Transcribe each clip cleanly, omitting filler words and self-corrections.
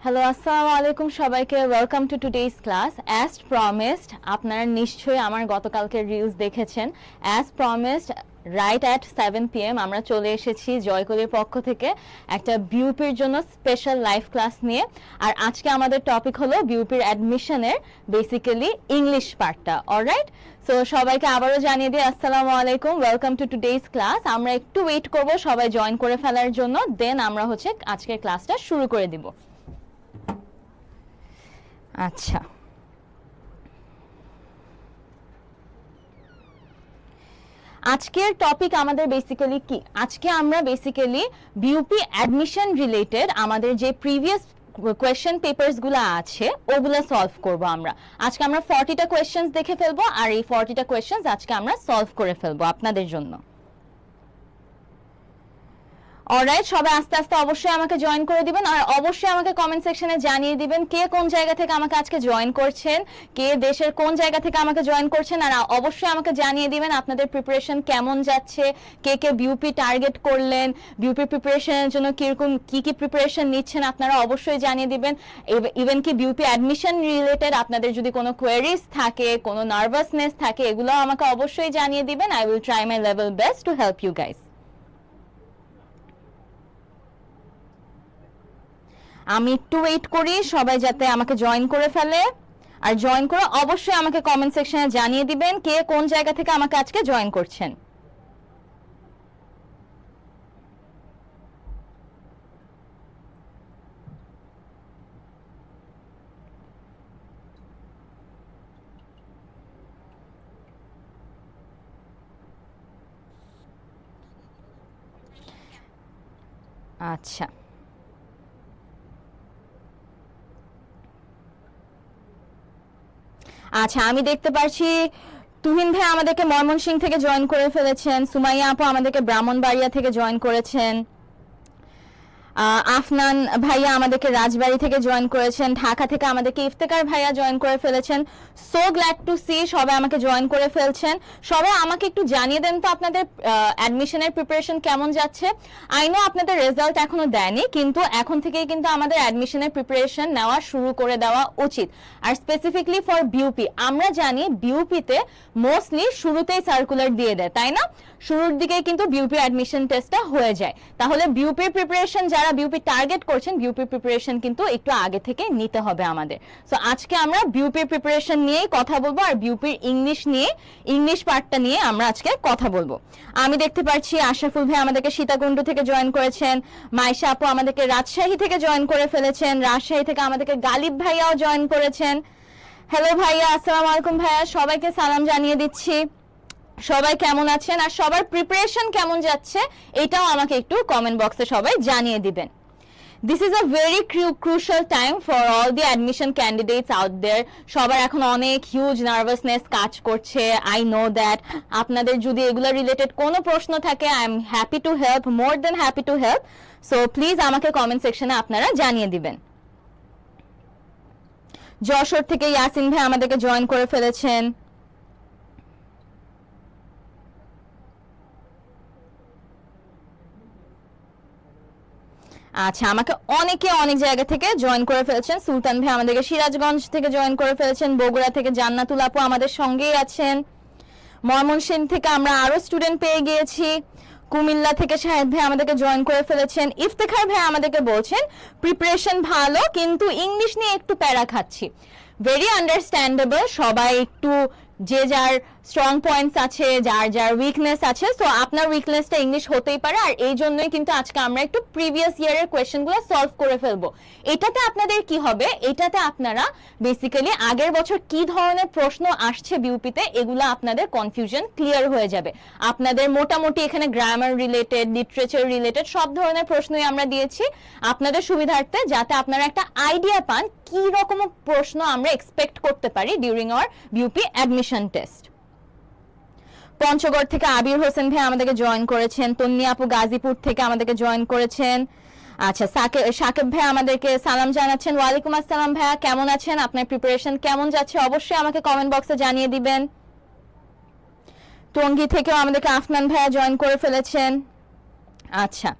Hello, আসসালামু আলাইকুম সবাইকে। Welcome to today's class. As promised, আপনারা নিশ্চয়ই আমার গতকালকের রিলস দেখেছেন। As promised, right at 7 PM আমরা চলে এসেছি জয়কলির পক্ষ থেকে একটা বিউপির জন্য স্পেশাল লাইভ ক্লাস নিয়ে। আর আজকে আমাদের টপিক হলো বিউপির অ্যাডমিশনের বেসিক্যালি ইংলিশ পার্টটা। অলরাইট, সো সবাইকে আবারও জানিয়ে দিই আসসালামু আলাইকুম, ওয়েলকাম টু টুডেজ ক্লাস। আমরা একটু ওয়েট করব সবাই জয়েন করে ফেলার জন্য, দেন আমরা হচ্ছে আজকের ক্লাসটা শুরু করে দিব। আচ্ছা, আজকের টপিক আমাদের বেসিক্যালি কি? আজকে আমরা বেসিক্যালি বিউপি অ্যাডমিশন রিলেটেড আমাদের যে প্রিভিয়াস কোয়েশ্চেন পেপারস গুলো আছে ওগুলা সলভ করব। আজকে আমরা 40টা কোয়েশ্চেন্স দেখে ফেলবো, আর এই 40টা কোয়েশ্চেন্স আজকে আমরা সলভ করে ফেলবো আপনাদের জন্য। অলরাইট, সবাই আস্তে আস্তে অবশ্যই আমাকে জয়েন করে দিবেন, আর অবশ্যই আমাকে কমেন্ট সেকশনে জানিয়ে দিবেন কে কোন জায়গা থেকে আমাকে আজকে জয়েন করছেন, কে দেশের কোন জায়গা থেকে আমাকে জয়েন করছেন। আর অবশ্যই আমাকে জানিয়ে দিবেন আপনাদের প্রিপারেশন কেমন যাচ্ছে, কে কে বিউপি টার্গেট করলেন, বিউপি প্রিপারেশনের জন্য কিরকম কি কি প্রিপারেশন নিচ্ছেন আপনারা অবশ্যই জানিয়ে দিবেন। ইভেন কি বিউপি অ্যাডমিশন রিলেটেড আপনাদের যদি কোনো কোয়েরিজ থাকে, কোনো নার্ভাসনেস থাকে, এগুলো আমাকে অবশ্যই জানিয়ে দিবেন। I will try my level best to help you guys. আমি একটু ওয়েট করি সবাই যাতে আমাকে জয়েন করে ফেলে, আর জয়েন করে অবশ্যই আমাকে কমেন্ট সেকশনে জানিয়ে দিবেন কে কোন জায়গা থেকে আমাকে আজকে জয়েন করছেন। আচ্ছা, আচ্ছা, আমি দেখতে পাচ্ছি তুহিন ভাই আমাদেরকে ময়মনসিংহ থেকে জয়েন করে ফেলেছেন, সুমাইয়া আপু আমাদেরকে ব্রাহ্মণবাড়িয়া থেকে জয়েন করেছেন, আফনান ভাইয়া আমাদেরকে রাজবাড়ী থেকে জয়েন করেছেন, ঢাকা থেকে আমাদেরকে ইফতেকার ভাইয়া জয়েন করে ফেলেছেন। সো গ্ল্যাড টু সি সবাই আমাকে জয়েন করে ফেলছেন। সবাই আমাকে একটু জানিয়ে দেন তো আপনাদের অ্যাডমিশনের প্রিপারেশন কেমন যাচ্ছে। আই নো আপনাদের রেজাল্ট এখনো দেয়নি, কিন্তু এখন থেকেই কিন্তু আমাদের অ্যাডমিশনের প্রিপারেশন নেওয়া শুরু করে দেওয়া উচিত। আর স্পেসিফিকলি ফর বিউপি, আমরা জানি বিউপিতে মোস্টলি শুরুতেই সার্কুলার দিয়ে দেয়, তাই না? শুরুর দিকেই কিন্তু বিউপি অ্যাডমিশন টেস্টটা হয়ে যায়। তাহলে বিউপির প্রিপারেশন যারা বিউপি টার্গেট করছেন, বিউপি প্রিপারেশন কিন্তু একটু আগে থেকে নিতে হবে আমাদের। সো আজকে আমরা বিউপির প্রিপারেশন নিয়েই কথা বলবো, আর বিউপির ইংলিশ পার্টটা নিয়ে আমরা আজকে কথা বলবো। আমি দেখতে পাচ্ছি আশরাফুল ভাই আমাদেরকে সীতাকুণ্ড থেকে জয়েন করেছেন, মাইশা আপু আমাদেরকে রাজশাহী থেকে জয়েন করে ফেলেছেন, রাজশাহী থেকে আমাদেরকে গালিব ভাইয়াও জয়েন করেছেন। হ্যালো ভাইয়া, আসসালামু আলাইকুম ভাইয়া, সবাইকে সালাম জানিয়ে দিচ্ছি। সবাই কেমন আছেন আর সবার প্রিপারেশন কেমন যাচ্ছে এটাও আমাকে একটু কমেন্ট বক্সে সবাই জানিয়ে দিবেন। This is a very crucial time for all the admission candidates out there. সবার এখন অনেক হিউজ নার্ভাসনেস কাজ করছে। I know that আপনাদের যদি এগুলো রিলেটেড কোনো প্রশ্ন থাকে, I am happy to help, more than happy to help. So please আমাকে কমেন্ট সেকশনে আপনারা জানিয়ে দিবেন। যশোর থেকে ইয়াসিন ভাই আমাদেরকে জয়েন করে ফেলেছেন। আচ্ছা, আমাকে অনেকে অনেক জায়গা থেকে জয়েন করে ফেলেছেন। সুলতান ভাই আমাদেরকে সিরাজগঞ্জ থেকে জয়েন করে ফেলেছেন, বগুড়া থেকে জান্নাতুল আপু আমাদের সঙ্গেই আছেন, ময়মনসিংহ থেকে আমরা আরো স্টুডেন্ট পেয়ে গিয়েছি, কুমিল্লা থেকে শাহেদ ভাই আমাদেরকে জয়েন করে ফেলেছেন, ইফতেখার ভাই আমাদেরকে বলছেন প্রিপারেশন ভালো কিন্তু ইংলিশ নিয়ে একটু প্যারা খাচ্ছি। ভেরি আন্ডারস্ট্যান্ডেবল, সবাই একটু যে যার স্ট্রং পয়েন্টস আছে, যার যার উইকনেস আছে। সো আপনার উইকনেসটা ইংলিশ হতেই পারে, আর এই জন্যই কিন্তু আজকে আমরা একটু প্রিভিয়াস ইয়ারের কোয়েশ্চেনগুলো সলভ করে ফেলবো। এটাতে আপনাদের কি হবে, এটাতে আপনারা বেসিক্যালি আগের বছর কি ধরনের প্রশ্ন আসছে বিউপিতে এগুলো আপনাদের কনফিউশন ক্লিয়ার হয়ে যাবে। আপনাদের মোটামুটি এখানে গ্রামার রিলেটেড, লিটারেচার রিলেটেড সব ধরনের প্রশ্নই আমরা দিয়েছি আপনাদের সুবিধার্থে, যাতে আপনারা একটা আইডিয়া পান কি রকম প্রশ্ন আমরা এক্সপেক্ট করতে পারি during our BUP admission test. Panchagarh থেকে আবির হোসেন ভাই আমাদেরকে জয়েন করেছেন, তন্নি আপু গাজীপুর থেকে আমাদেরকে জয়েন করেছেন। আচ্ছা, সাকিব ভাই আমাদেরকে সালাম জানাচ্ছেন। ওয়ালাইকুম আসসালাম ভাইয়া, কেমন আছেন? আপনার প্রিপারেশন কেমন যাচ্ছে অবশ্যই আমাকে কমেন্ট বক্সে জানিয়ে দিবেন। টঙ্গী থেকেও আমাদেরকে আফনান ভাইয়া জয়েন করে ফেলেছেন। আচ্ছা,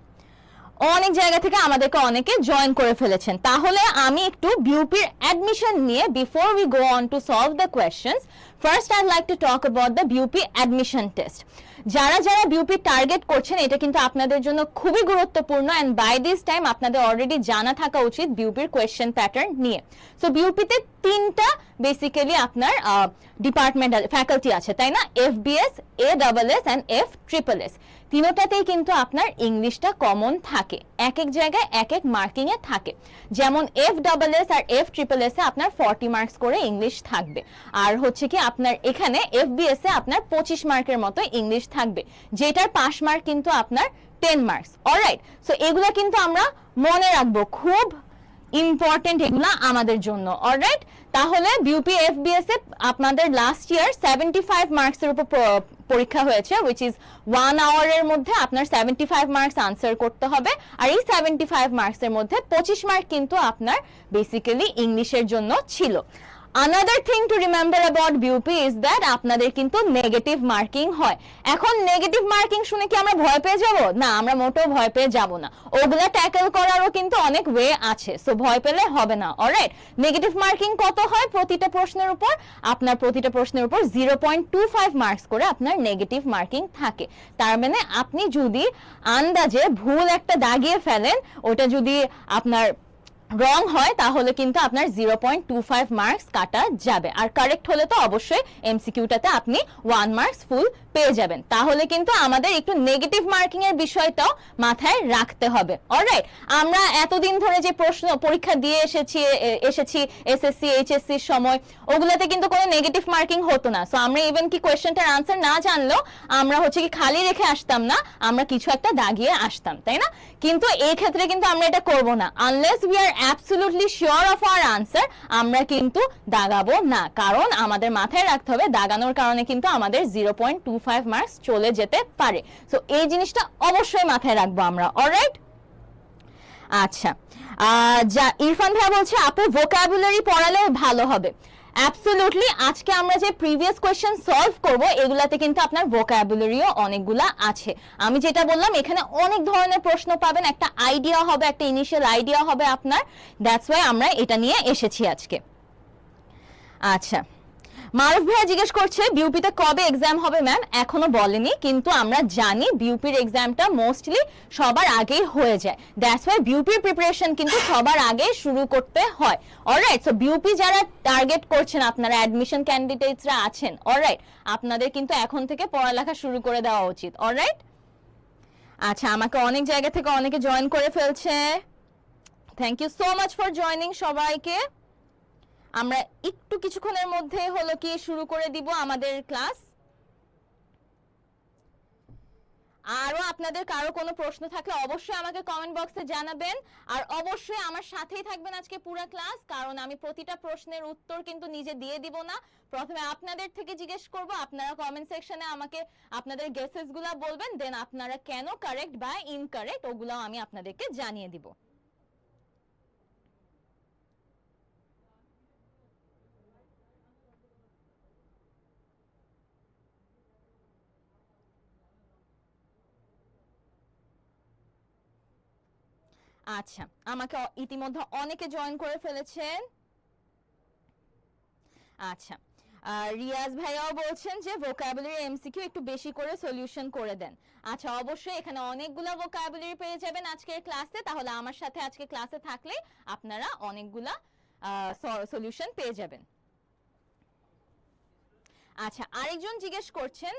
অনেক জায়গা থেকে আমাদেরকে অনেকে জয়েন করে ফেলেছেন। তাহলে আমি একটু বিউপির অ্যাডমিশন নিয়ে, before we go on to solve the questions, first I like to talk about the BUP admission test. যারা যারা বিউপি টার্গেট করছেন, এটা কিন্তু আপনাদের জন্য খুবই গুরুত্বপূর্ণ, এন্ড বাই দিস টাইম আপনাদের অলরেডি জানা থাকা উচিত বিউপির কোয়েশ্চেন প্যাটার্ন নিয়ে। সো বিউপিতে তিনটা বেসিক্যালি আপনার ডিপার্টমেন্ট ফ্যাকাল্টি আছে, তাই না? FBS, ASS and FSSS। তিনোটাতেই কিন্তু আপনার ইংলিশটা কমন থাকে, এক এক জায়গায় এক এক মার্কিং এ থাকে। যেমন FSS আর FSSS এ আপনার 40 মার্কস করে ইংলিশ থাকবে, আর হচ্ছে কি আপনার এখানে FBS এ আপনার 25 মার্কের মতো ইংলিশ থাকবে, যেটার পাস মার্ক কিন্তু আপনার 10 মার্কস। অলরাইট, সো এগুলা কিন্তু আমরা মনে রাখবো, খুব ইম্পর্টেন্ট এগুলা আমাদের জন্য। অলরাইট, তাহলে বিউপি FBS এ আপনাদের লাস্ট ইয়ার 75 মার্কসের উপর পরীক্ষা হয়েছে, উইচ ইজ 1 আওয়ারের মধ্যে আপনার 75 মার্কস আনসার করতে হবে, আর এই 75 মার্কসের মধ্যে 25 মার্ক কিন্তু আপনার বেসিক্যালি ইংলিশের জন্য ছিল। Another thing to remember about BUP is that আপনাদের কিন্তু নেগেটিভ মার্কিং হয়। এখন নেগেটিভ মার্কিং শুনে কি আমরা ভয় পেয়ে যাব? না, আমরা মোটেও ভয় পেয়ে যাব না, ওগুলা ট্যাকল করারও কিন্তু অনেক ওয়ে আছে, সো ভয় পেলে হবে না। অলরাইট, নেগেটিভ মার্কিং কত হয় প্রতিটা প্রশ্নের উপর? আপনার প্রতিটা প্রশ্নের উপর 0.25 মার্কস করে আপনার নেগেটিভ মার্কিং থাকে। তার মানে আপনি যদি আন্দাজে ভুল একটা দাগিয়ে ফেলেন, ওটা যদি আপনার রং হয়, তাহলে কিন্তু আপনার 0.25 মার্কস কাটা যাবে, আর কারেক্ট হলে তো অবশ্যই এমসিকিউটাতে আপনি 1 মার্কস ফুল পেয়ে যাবেন। তাহলে কিন্তু আমাদের একটু নেগেটিভ মার্কিং এর বিষয়টাও মাথায় রাখতে হবে। অলরাইট, আমরা এতদিন ধরে যে প্রশ্ন পরীক্ষা দিয়ে এসেছি এসএসসি এইচএসসি এর সময়, ওগুলাতে কিন্তু কোনো নেগেটিভ মার্কিং হতো না। সো আমরা ইভেন কি কোয়েশ্চেনটার আনসার না জানলেও আমরা হচ্ছে কি খালি রেখে আসতাম না, আমরা কিছু একটা দাগিয়ে আসতাম, তাই না? কিন্তু এই ক্ষেত্রে কিন্তু আমরা এটা করব না, unless we are absolutely sure of our answer, আমরা কিন্তু দাগাবো না। কারণ আমাদের মাথায় রাখতে হবে, দাগানোর কারণে কিন্তু আমাদের 0.25 মার্কস চলে যেতে পারে। সো এই জিনিসটা অবশ্যই মাথায় রাখবো আমরা। অলরাইট, আচ্ছা, ইরফান ভাই বলছে আপু ভোকাবুলারি পড়ালে ভালো হবে। অ্যাবসলিউটলি, আজকে আমরা যে প্রিভিয়াস কোয়েশ্চেন সলভ করব, এগুলাতে কিন্তু আপনার ভোকাবুলারিও অনেকগুলা আছে। আমি যেটা বললাম, এখানে অনেক ধরনের প্রশ্ন পাবেন, একটা আইডিয়া হবে, একটা ইনিশিয়াল আইডিয়া হবে আপনার। দ্যাটস ওয়াই আমরা এটা নিয়ে এসেছি আজকে। আচ্ছা, মারুফ ভাইয়া জিজ্ঞেস করছে বিউপিতে কবে এক্সাম হবে ম্যাম? এখনো বলেনি, কিন্তু আমরা জানি বিউপির এক্সামটা মোস্টলি সবার আগেই হয়ে যায়। দ্যাটস ওয়াই বিউপির প্রিপারেশন কিন্তু সবার আগে শুরু করতে হয়। অলরাইট, সো বিউপি যারা টার্গেট করছেন, আপনারা অ্যাডমিশন ক্যান্ডিডেটসরা আছেন, অলরাইট, আপনাদের কিন্তু এখন থেকে পড়ালেখা শুরু করে দেওয়া উচিত। অলরাইট, আচ্ছা, আমাকে অনেক জায়গা থেকে অনেকে জয়েন করে ফেলছে। Thank you so much for joining সবাইকে। আমরা একটু কিছুক্ষণের মধ্যে হলো কি শুরু করে দিব আমাদের ক্লাস। আরো আপনাদের কারো কোনো প্রশ্ন থাকলে অবশ্যই আমাকে কমেন্ট বক্সে জানাবেন, আর অবশ্যই আমার সাথেই থাকবেন আজকে পুরো ক্লাস, কারণ আমি প্রতিটা প্রশ্নের উত্তর কিন্তু নিজে দিয়ে দিব না। প্রথমে আপনাদের থেকে জিজ্ঞেস করব, আপনারা কমেন্ট সেকশনে আমাকে আপনাদের গেসেস গুলা বলবেন, দেন আপনারা কেন কারেক্ট বা ইনকারেক্ট ওগুলাও আমি আপনাদেরকে জানিয়ে দিব। আচ্ছা, আমাকে ইতিমধ্যে অনেকে জয়েন করে ফেলেছেন। আচ্ছা, রিয়াজ ভাইয়াও বলছেন যে ভোকাবুলারি এমসিকিউ একটু বেশি করে সলিউশন করে দেন। আচ্ছা, অবশ্যই এখানে অনেকগুলা ভোকাবুলারি পেয়ে যাবেন আজকের ক্লাসে, তাহলে আমার সাথে আজকে ক্লাসে থাকলে আপনারা অনেকগুলা সলিউশন পেয়ে যাবেন। আচ্ছা, আরেকজন জিজ্ঞেস করছেন,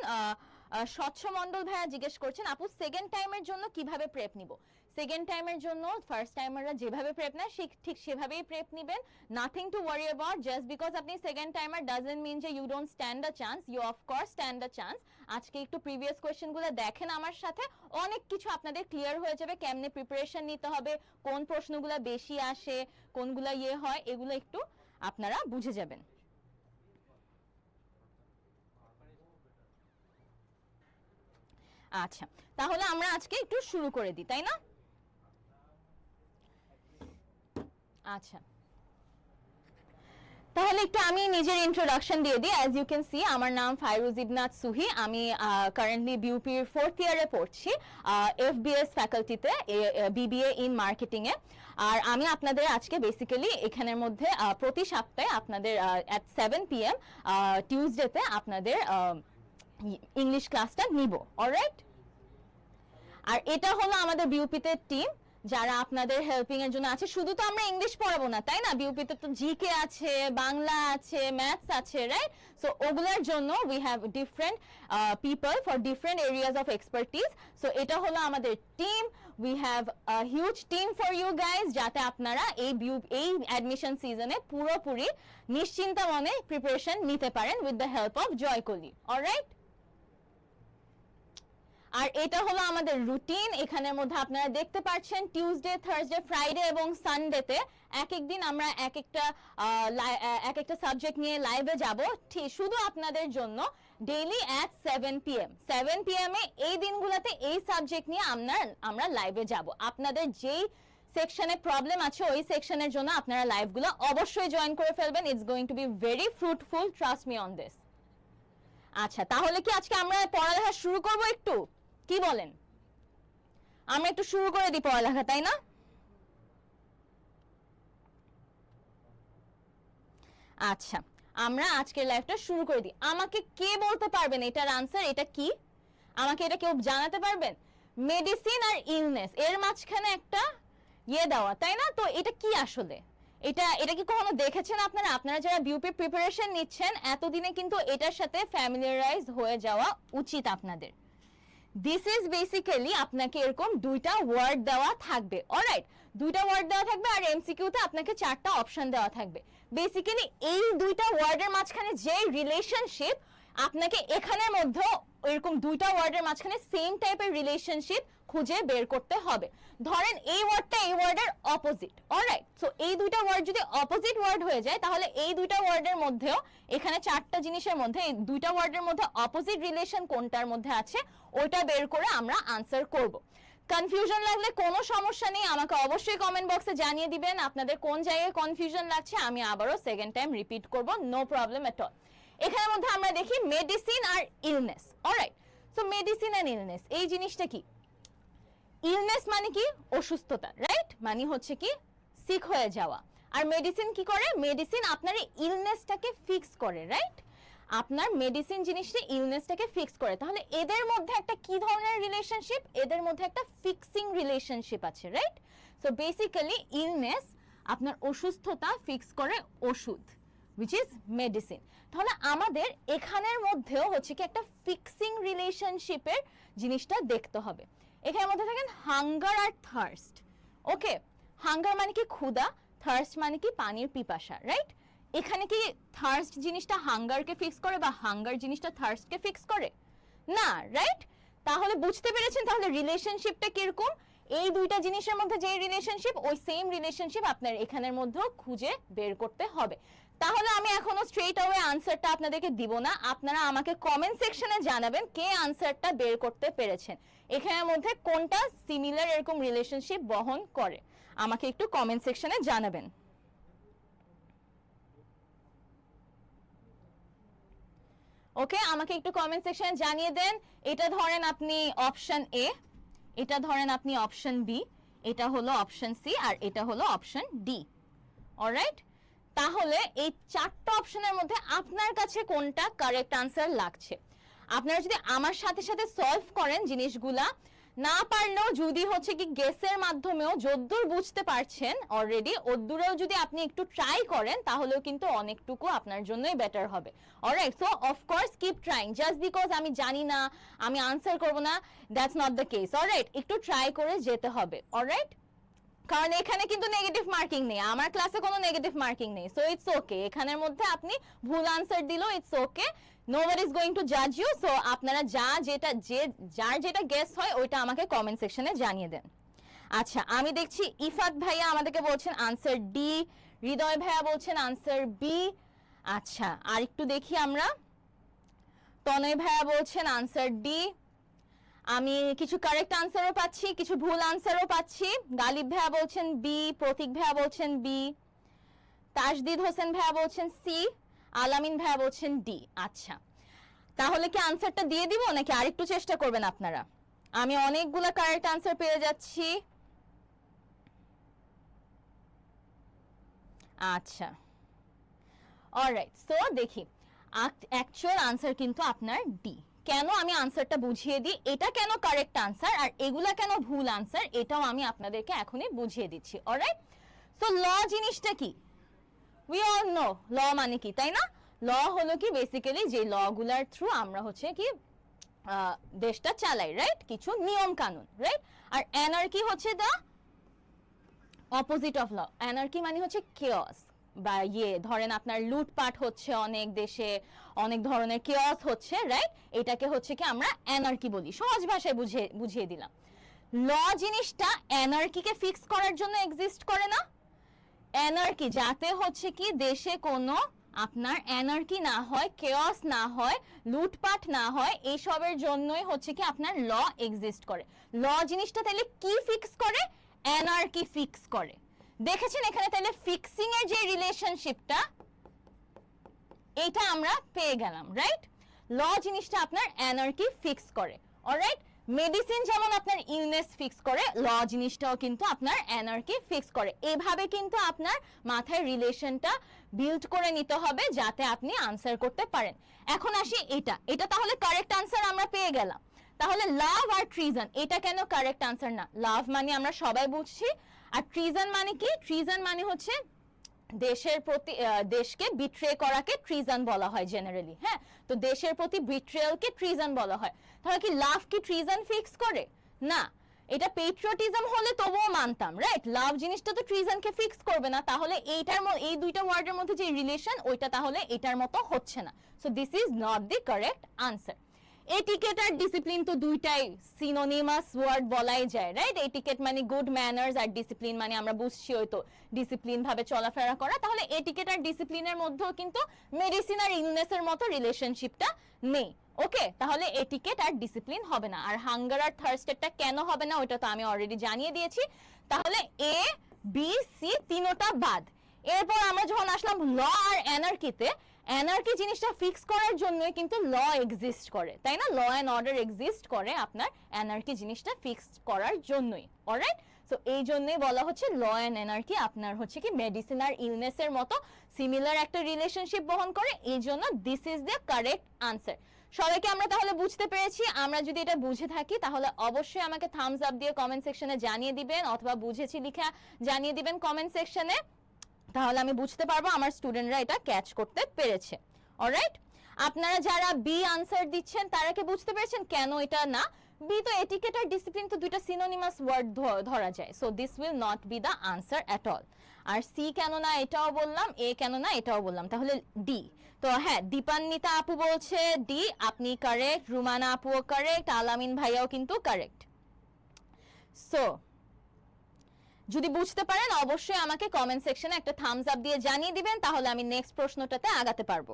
স্বচ্ছ মণ্ডল ভাইয়া জিজ্ঞেস করছেন আপু সেকেন্ড টাইমের জন্য কিভাবে প্রেপ নিব? সেকেন্ড টাইমের জন্য ফার্স্ট টাইমাররা যেভাবে প্রেপ নেয় ঠিক সেভাবেই প্রেপ নেবেন। Nothing to worry about, just because আপনি সেকেন্ড টাইমার ডাজন্ট মিন যে you don't stand a chance, you of course stand a chance. আজকে একটু প্রিভিয়াস কোয়েশ্চেনগুলো দেখেন আমার সাথে, অনেক কিছু আপনাদের ক্লিয়ার হয়ে যাবে, কেমনে প্রিপারেশন নিতে হবে, কোন প্রশ্নগুলো বেশি আসে, কোনগুলো হয়, এগুলো একটু আপনারা বুঝে যাবেন। আচ্ছা, তাহলে আমরা আজকে একটু শুরু করে দিই, তাই না? আচ্ছা, তাহলে একটু আমি নিজের ইন্ট্রোডাকশন দিয়ে দিই। অ্যাজ ইউ ক্যান সি, আমার নাম ফাইরুজ ইবনাত সুহি। আমি কারেন্টলি বিউপির 4th ইয়ারে পড়ছি, FBS ফ্যাকাল্টিতে, BBA ইন মার্কেটিং এ। আর আমি আপনাদের আজকে বেসিক্যালি এখানের মধ্যে প্রতি সপ্তাহে আপনাদের at 7 PM টিউসডেতে আপনাদের ইংলিশ ক্লাসটা নিব। অলরাইট, আর এটা হলো আমাদের বিউপিতে টিম যারা আপনাদের হেল্পিং এর জন্য আছে। শুধু তো আমরা ইংলিশ পড়াবো না, তাই না? বিউপিতে তো জিকে আছে, বাংলা আছে, ম্যাথস আছে, রাইট? সো ওগুলোর জন্য we have different people for different areas of expertise. So এটা হলো আমাদের team. We have a huge team for you guys, যাতে আপনারা এই অ্যাডমিশন সিজনে পুরোপুরি নিশ্চিন্ত মনে প্রিপারেশন নিতে পারেন with the help of Joykoli. Alright, আর এটা হলো আমাদের রুটিন। এখানের মধ্যে আপনারা দেখতে পাচ্ছেন টিউসডে, থার্সডে, ফ্রাইডে এবং সানডেতে এক এক দিন আমরা এক একটা সাবজেক্ট নিয়ে লাইভে যাব, শুধু আপনাদের জন্য ডেইলি at 7 PM। 7 PM এ এই দিনগুলোতে এই সাবজেক্ট নিয়ে আমরা লাইভে যাব। আপনাদের যেই সেকশনে প্রবলেম আছে ওই সেকশনের জন্য আপনারা লাইভগুলো অবশ্যই জয়েন করে ফেলবেন। It's going to be very fruitful, trust me on this. আচ্ছা, তাহলে কি আজকে আমরা পড়ালেখা শুরু করব? একটু কি বলেন? আমরা একটু শুরু করে দিই পড়ালেখা, তাই না? আচ্ছা, আমরা আজকের লাইভটা শুরু করে দিই। আমাকে কে বলতে পারবেন এটার আনসার? এটা কি? আমাকে এটা কেউ জানাতে পারবেন? মেডিসিন আর ইলনেস এর মাঝখানে একটা দেওয়া, তাই না? তো এটা কি আসলে? এটা কি কখনো দেখেছেন আপনারা? আপনারা যারা বিউপি প্রিপারেশন নিচ্ছেন এতদিনে কিন্তু এটার সাথে ফ্যামিলিয়ারাইজ হয়ে যাওয়া উচিত আপনাদের। দিস ইজ বেসিক্যালি আপনাকে এরকম দুইটা ওয়ার্ড দেওয়া থাকবে। অলরাইট, দুইটা ওয়ার্ড দেওয়া থাকবে আর এমসিকিউতে আপনাকে 4টা অপশন দেওয়া থাকবে। বেসিক্যালি এই দুইটা ওয়ার্ডের মাঝখানে যে রিলেশনশিপ, আপনাকে এখানের মধ্যেও এরকম দুইটা ওয়ার্ডের মাঝখানে সেম টাইপের রিলেশনশিপ খুঁজে বের করতে হবে। ধরেন এই ওয়ার্ডটা এই ওয়ার্ডের অপোজিট। অলরাইট, সো এই দুইটা ওয়ার্ড যদি অপোজিট ওয়ার্ড হয়ে যায় তাহলে এই দুইটা ওয়ার্ডের মধ্যেও এখানে 4টা জিনিসের মধ্যে এই দুইটা ওয়ার্ডের মধ্যে অপোজিট রিলেশন কোনটার মধ্যে আছে ওইটা বের করে আমরা আনসার করব। কনফিউশন লাগলে কোনো সমস্যা নেই, আমাকে অবশ্যই কমেন্ট বক্সে জানিয়ে দিবেন আপনাদের কোন জায়গায় কনফিউশন লাগছে। আমি আবারও সেকেন্ড টাইম রিপিট করব, নো প্রবলেম এট অল। এখানের মধ্যে আমরা দেখি মেডিসিন আর illness. Alright, so medicine and illness এই জিনিসটা কি? ইলনেস মানে কি? অসুস্থতা, রাইট? মানে হচ্ছে কি সিক হয়ে যাওয়া। আর মেডিসিন কি করে? মেডিসিন আপনার ইলনেসটাকে ফিক্স করে, রাইট? আপনার মেডিসিন জিনিসটা ইলনেসটাকে ফিক্স করে। তাহলে এদের মধ্যে একটা কি ধরনের রিলেশনশিপ? এদের মধ্যে একটা ফিক্সিং রিলেশনশিপ আছে, রাইট? সো বেসিক্যালি ইলনেস আপনার অসুস্থতা ফিক্স করে ওষুধ, which is medicine। তাহলে আমাদের এখানের মধ্যেও হচ্ছে কি একটা ফিক্সিং রিলেশনশিপের জিনিসটা দেখতে হবে। এখানের মধ্যে থাকেন হাঙ্গার আর থার্স্ট। ওকে, হাঙ্গার মানে কি ক্ষুধা, থার্স্ট মানে কি পানির পিপাসা, রাইট? এখানে কি থার্স্ট জিনিসটা হাঙ্গারকে ফিক্স করে বা হাঙ্গার জিনিসটা থার্স্টকে ফিক্স করে? না, রাইট? তাহলে বুঝতে পেরেছেন তাহলে রিলেশনশিপটা কিরকম? এই দুইটা জিনিসের মধ্যে যে রিলেশনশিপ ওই সেম রিলেশনশিপ আপনার এখানের মধ্যেও খুঁজে বের করতে হবে। তাহলে আমি এখনো স্ট্রেট অ্যাওয়ে আনসারটা আপনাদেরকে দিব না, আপনারা আমাকে কমেন্ট সেকশনে জানাবেন কে আনসারটা বের করতে পেরেছেন, এখানের মধ্যে কোনটা সিমিলার এরকম রিলেশনশিপ বহন করে। আমাকে একটু কমেন্ট সেকশনে জানাবেন। ওকে, আমাকে একটু কমেন্ট সেকশনে জানিয়ে দেন। এটা ধরেন আপনি অপশন এ, এটা ধরেন আপনি অপশন বি, এটা হলো অপশন সি আর এটা হলো অপশন ডি। অলরাইট, তাহলে এই 4টা অপশনের মধ্যে আপনার কাছে কোনটা কারেক্ট আনসার লাগছে? আপনারা যদি আমার সাথে সাথে সলভ করেন জিনিসগুলা, না পারলেও যদি হচ্ছে কি গেসের মাধ্যমেও যদ্দূর বুঝতে পারছেন অলরেডি ওদ্দূরেও যদি আপনি একটু ট্রাই করেন তাহলেও কিন্তু অনেকটুকু আপনার জন্যই বেটার হবে। Alright, so of course keep trying. Just because আমি জানি না, আমি আনসার করব না, that's not the case. Alright, একটু ট্রাই করে যেতে হবে। অলরাইট, কারণ এখানে কিন্তু নেগেটিভ মার্কিং নেই, আমার ক্লাসে কোনো নেগেটিভ মার্কিং নেই। সো ইটস ওকে, এখানের মধ্যে আপনি ভুল আনসার দিলেও it's okay, nobody is going to জাজ ইউ। সো আপনারা যার যেটা গেস হয় ওইটা আমাকে কমেন্ট সেকশনে জানিয়ে দেন। আচ্ছা, আমি দেখছি ইফাত ভাইয়া আমাদেরকে বলছেন আনসার ডি, হৃদয় ভাইয়া বলছেন আনসার বি। আচ্ছা, আর একটু দেখি আমরা, তনয় ভাইয়া বলছেন আনসার ডি। আমি কিছু কারেক্ট আনসারও পাচ্ছি, কিছু ভুল আনসারও পাচ্ছি। গালিব ভাইয়া বলছেন বি, প্রতীক ভাইয়া বলছেন বি। তাজদিদ হোসেন ভাইয়া বলছেন সি, আলামিন ভাইয়া বলছেন ডি। আচ্ছা, তাহলে কি আনসারটা দিয়ে দিব নাকি আরেকটু চেষ্টা করবেন আপনারা? আমি অনেকগুলো কারেক্ট আনসার পেয়ে যাচ্ছি। আচ্ছা, অলরাইট, সো দেখি অ্যাকচুয়াল আনসার কিন্তু আপনার ডি। কেন, আমি আনসারটা বুঝিয়ে দিই, এটা কেন কারেক্ট আনসার আর এগুলা কেন ভুল আনসার, এটাও আমি আপনাদেরকে এখনই বুঝিয়ে দিচ্ছি। অলরাইট, সো ল জিনিসটা কি? উই অল নো ল মানে কি, তাই না? ল হলো কি বেসিক্যালি যে ল গুলার থ্রু আমরা হচ্ছে কি দেশটা চালাই, রাইট? কিছু নিয়ম কানুন, রাইট? আর অ্যানার্কি হচ্ছে দা অপোজিট অফ ল। অ্যানার্কি মানে হচ্ছে কেওস বা ধরেন আপনার লুটপাট হচ্ছে অনেক দেশে, অনেক ধরনের কেওস হচ্ছে, রাইট? এটাকে হচ্ছে কি আমরা অ্যানার্কি বলি, সহজ ভাষায় বুঝিয়ে দিলাম। ল জিনিসটা অ্যানার্কিকে ফিক্স করার জন্য এক্সিস্ট করে না। অ্যানার্কি যাতে হচ্ছে কি দেশে কোনো আপনার অ্যানার্কি না হয়, কেওস না হয়, লুটপাট না হয়, এইসবের জন্যই হচ্ছে কি আপনার ল এক্সিস্ট করে। ল জিনিসটা তাহলে কি ফিক্স করে? অ্যানার্কি ফিক্স করে। দেখেছেন এখানে তাহলে ফিক্সিং এর যে রিলেশনশিপটা, এটা আমরা পেয়ে গেলাম, রাইট? ল জিনিসটা আপনার অ্যানার্কি ফিক্স করে। অলরাইট, মেডিসিন যেমন আপনার ইলনেস ফিক্স করে, ল জিনিসটাও কিন্তু আপনার অ্যানার্কি ফিক্স করে। এভাবে কিন্তু আপনার মাথায় রিলেশনটা বিল্ড করে নিতে হবে যাতে আপনি আনসার করতে পারেন। এখন আসি এটা তাহলে কারেক্ট আনসার আমরা পেয়ে গেলাম। তাহলে লাভ আর ট্রিজন এটা কেন কারেক্ট আনসার না? লাভ মানে আমরা সবাই বুঝছি, আর ট্রিজন মানে কি? ট্রিজন মানে হচ্ছে দেশের প্রতি দেশকে বিট্রে করাকে ট্রিজন বলা হয় জেনারেলি। হ্যাঁ, তো দেশের প্রতি বিট্রেয়ালকে ট্রিজন বলা হয়। তাহলে কি লাভ কি ট্রিজন ফিক্স করে? না, এটা পেট্রিয়টিজম হলে তবুও মানতাম, রাইট? লাভ জিনিসটা তো ট্রিজনকে ফিক্স করবে না, তাহলে এই দুইটা ওয়ার্ডের মধ্যে যে রিলেশন ওইটা তাহলে এটার মতো হচ্ছে না। So this is not the correct answer. Etiquette আর ডিসিপ্লিন তো দুইটাই সিনোনিমাস ওয়ার্ড বলাই যায়, রাইট? এটিকেট মানে গুড ম্যানার্স আর ডিসিপ্লিন মানে আমরা বুঝছি ওই তো ডিসিপ্লিন ভাবে চলাফেরা করা। তাহলে এটিকেট আর ডিসিপ্লিনের মধ্যেও কিন্তু মেডিসিন আর ইলনেসের মতো রিলেশনশিপটা নেই। ওকে, তাহলে এটিকেট আর ডিসিপ্লিন হবে না। আর হাঙ্গার আর থার্স্টেরটা কেন হবে না ওইটা তো আমি অলরেডি জানিয়ে দিয়েছি। তাহলে এ বি সি তিনোটা বাদ। এরপর আমরা যখন আসলাম ল আর অ্যানার্কিতে, অ্যানার্কি জিনিসটা ফিক্স করার জন্যই কিন্তু ল এক্সিস্ট করে, তাই না? ল এন্ড অর্ডার এক্সিস্ট করে আপনার অ্যানার্কি জিনিসটা ফিক্স করার জন্যই। অলরাইট, সো এই জন্যই বলা হচ্ছে ল এন্ড অ্যানার্কি আপনার হচ্ছে কি মেডিসিন আর ইলনেসের মতো সিমিলার একটা রিলেশনশিপ বহন করে। এই জন্য this is the correct answer. সবাইকে আমরা তাহলে বুঝতে পেরেছি? আমরা যদি এটা বুঝে থাকি তাহলে অবশ্যই আমাকে থামস আপ দিয়ে কমেন্ট সেকশনে জানিয়ে দিবেন, অথবা বুঝেছি লিখে জানিয়ে দিবেন কমেন্ট সেকশনে। তাহলে আমি বুঝতে পারবো আমার স্টুডেন্টরা এটা ক্যাচ করতে পেরেছে। অলরাইট, আপনারা যারা বি আনসার দিচ্ছেন তারা কি বুঝতে পেরেছেন কেন এটা না? বি তো এটিকেট আর ডিসিপ্লিন তো দুইটা সিনোনিমাস ওয়ার্ড ধরা যায়, so this will not be the answer at all. আর সি কেন না এটাও বললাম, এ কেন না এটাও বললাম, তাহলে ডি। তো হ্যাঁ, দীপান্বিতা আপু বলছে ডি, আপনি কারেক্ট। রুমানা আপুও কারেক্ট, আলামিন ভাইয়াও কিন্তু কারেক্ট। সো যদি বুঝতে পারেন অবশ্যই আমাকে কমেন্ট সেকশনে একটা থামস আপ দিয়ে জানিয়ে দিবেন, তাহলে আমি নেক্সট প্রশ্নটাতে আগাতে পারবো।